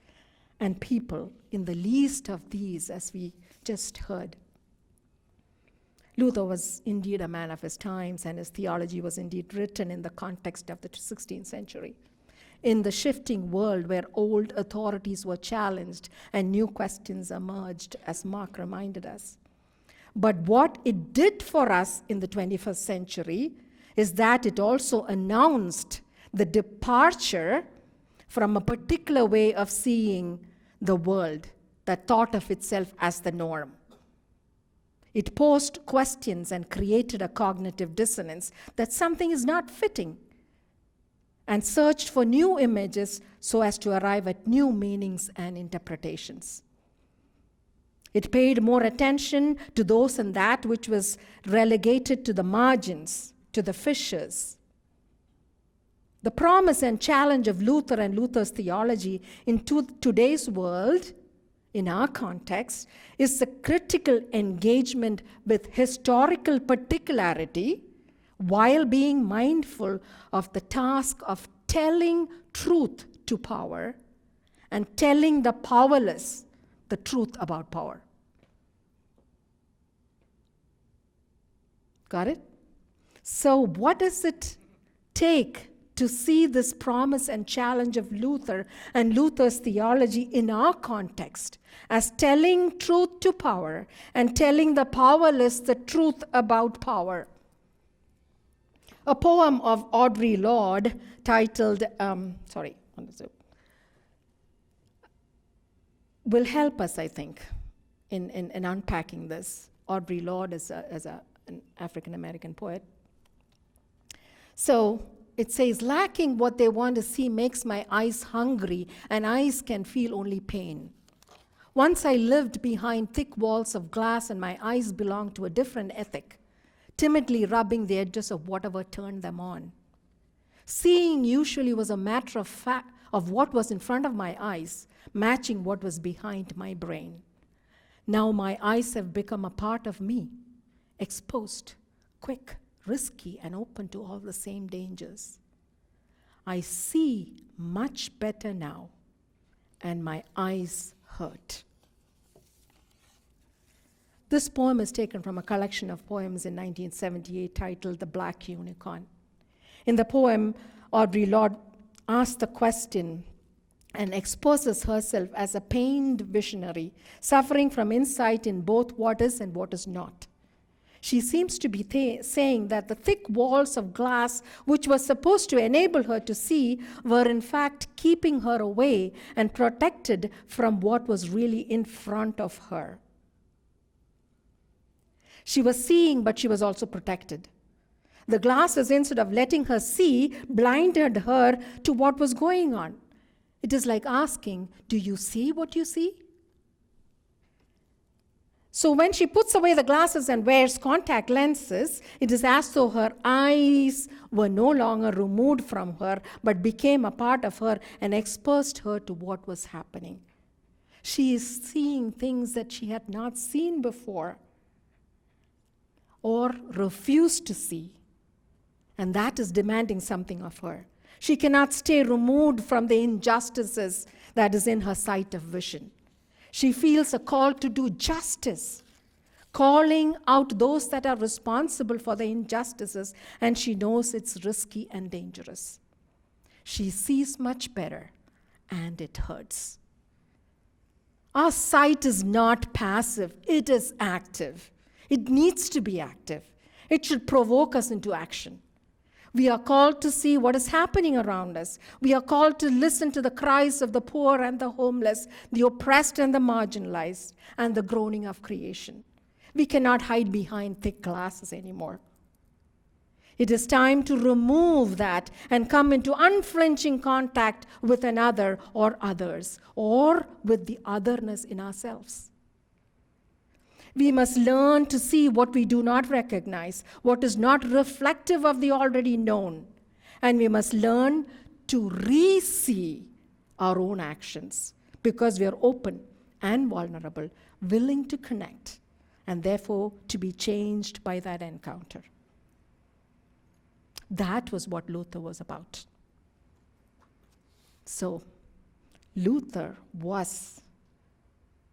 and people in the least of these, as we just heard. Luther was indeed a man of his times, and his theology was indeed written in the context of the 16th century. In the shifting world where old authorities were challenged and new questions emerged, as Mark reminded us. But what it did for us in the 21st century is that it also announced the departure from a particular way of seeing the world that thought of itself as the norm. It posed questions and created a cognitive dissonance that something is not fitting, and searched for new images so as to arrive at new meanings and interpretations. It paid more attention to those and that which was relegated to the margins, to the fissures. The promise and challenge of Luther and Luther's theology in today's world, in our context, is the critical engagement with historical particularity while being mindful of the task of telling truth to power and telling the powerless the truth about power. Got it? So what does it take to see this promise and challenge of Luther and Luther's theology in our context as telling truth to power and telling the powerless the truth about power? A poem of Audre Lorde titled, will help us, I think, in unpacking this. Audre Lorde is an African-American poet. So it says, lacking what they want to see makes my eyes hungry, and eyes can feel only pain. Once I lived behind thick walls of glass, and my eyes belonged to a different ethic, timidly rubbing the edges of whatever turned them on. Seeing usually was a matter of fact of what was in front of my eyes, matching what was behind my brain. Now my eyes have become a part of me, exposed, quick, risky, and open to all the same dangers. I see much better now, and my eyes hurt. This poem is taken from a collection of poems in 1978 titled The Black Unicorn. In the poem, Audre Lorde asks the question and exposes herself as a pained visionary, suffering from insight in both what is and what is not. She seems to be saying that the thick walls of glass, which were supposed to enable her to see, were in fact keeping her away and protected from what was really in front of her. She was seeing, but she was also protected. The glasses, instead of letting her see, blinded her to what was going on. It is like asking, do you see what you see? So when she puts away the glasses and wears contact lenses, it is as though her eyes were no longer removed from her, but became a part of her and exposed her to what was happening. She is seeing things that she had not seen before or refused to see. And that is demanding something of her. She cannot stay removed from the injustices that is in her sight of vision. She feels a call to do justice, calling out those that are responsible for the injustices, and she knows it's risky and dangerous. She sees much better, and it hurts. Our sight is not passive, it is active. It needs to be active. It should provoke us into action. We are called to see what is happening around us. We are called to listen to the cries of the poor and the homeless, the oppressed and the marginalized, and the groaning of creation. We cannot hide behind thick glasses anymore. It is time to remove that and come into unflinching contact with another or others, or with the otherness in ourselves. We must learn to see what we do not recognize, what is not reflective of the already known. And we must learn to re-see our own actions because we are open and vulnerable, willing to connect, and therefore to be changed by that encounter. That was what Luther was about. So, Luther was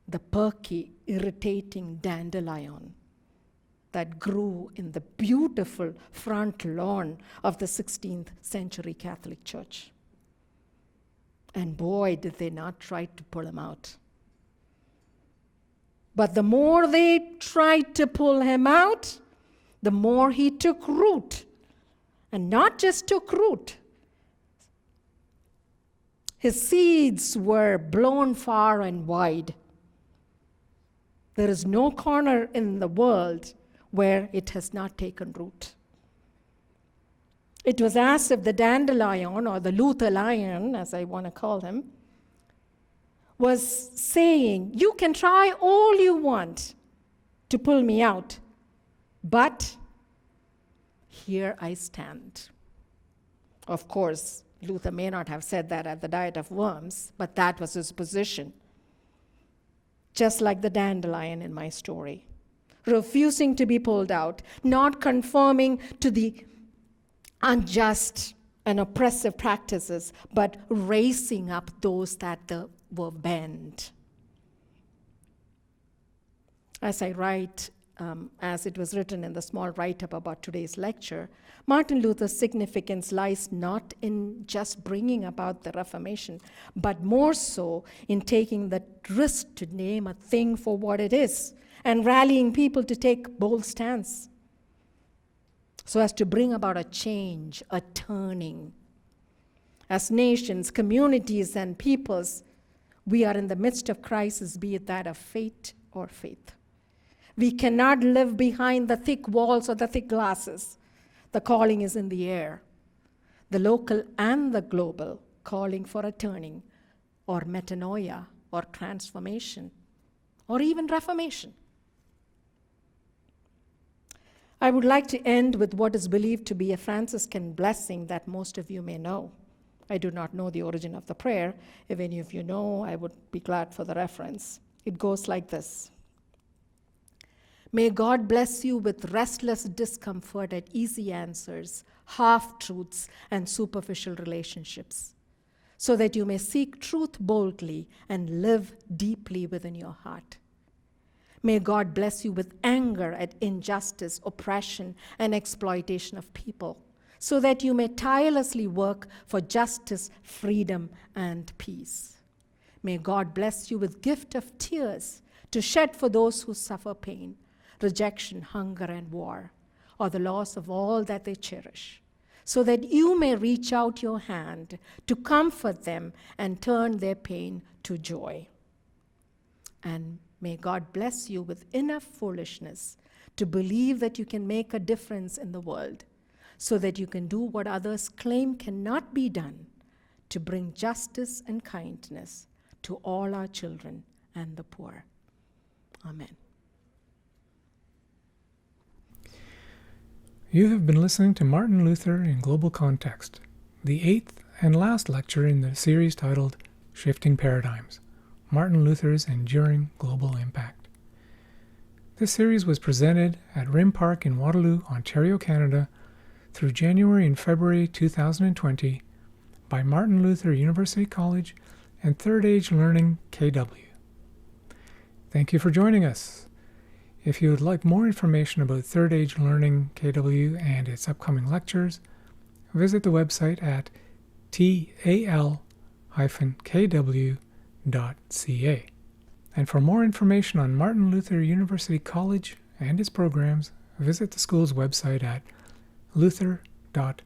the perky, irritating dandelion that grew in the beautiful front lawn of the 16th century Catholic Church. And boy, did they not try to pull him out. But the more they tried to pull him out, the more he took root. And not just took root. His seeds were blown far and wide. There is no corner in the world where it has not taken root. It was as if the dandelion, or the Luther lion, as I want to call him, was saying, you can try all you want to pull me out, but here I stand. Of course, Luther may not have said that at the Diet of Worms, but that was his position. Just like the dandelion in my story, refusing to be pulled out, not conforming to the unjust and oppressive practices, but raising up those that were bent. As I write, as it was written in the small write-up about today's lecture, Martin Luther's significance lies not in just bringing about the Reformation, but more so in taking the risk to name a thing for what it is and rallying people to take bold stands so as to bring about a change, a turning. As nations, communities, and peoples, we are in the midst of crisis, be it that of fate or faith. We cannot live behind the thick walls or the thick glasses. The calling is in the air, the local and the global, calling for a turning, or metanoia, or transformation, or even reformation. I would like to end with what is believed to be a Franciscan blessing that most of you may know. I do not know the origin of the prayer. If any of you know, I would be glad for the reference. It goes like this. May God bless you with restless discomfort at easy answers, half-truths, and superficial relationships, so that you may seek truth boldly and live deeply within your heart. May God bless you with anger at injustice, oppression, and exploitation of people, so that you may tirelessly work for justice, freedom, and peace. May God bless you with gift of tears to shed for those who suffer pain, rejection, hunger, and war, or the loss of all that they cherish, so that you may reach out your hand to comfort them and turn their pain to joy. And may God bless you with enough foolishness to believe that you can make a difference in the world, so that you can do what others claim cannot be done, to bring justice and kindness to all our children and the poor. Amen. You have been listening to Martin Luther in Global Context, the 8th and last lecture in the series titled Shifting Paradigms, Martin Luther's Enduring Global Impact. This series was presented at Rim Park in Waterloo, Ontario, Canada, through January and February 2020 by Martin Luther University College and Third Age Learning KW. Thank you for joining us. If you would like more information about Third Age Learning KW and its upcoming lectures, visit the website at tal-kw.ca. And for more information on Martin Luther University College and its programs, visit the school's website at luther.wlu.ca.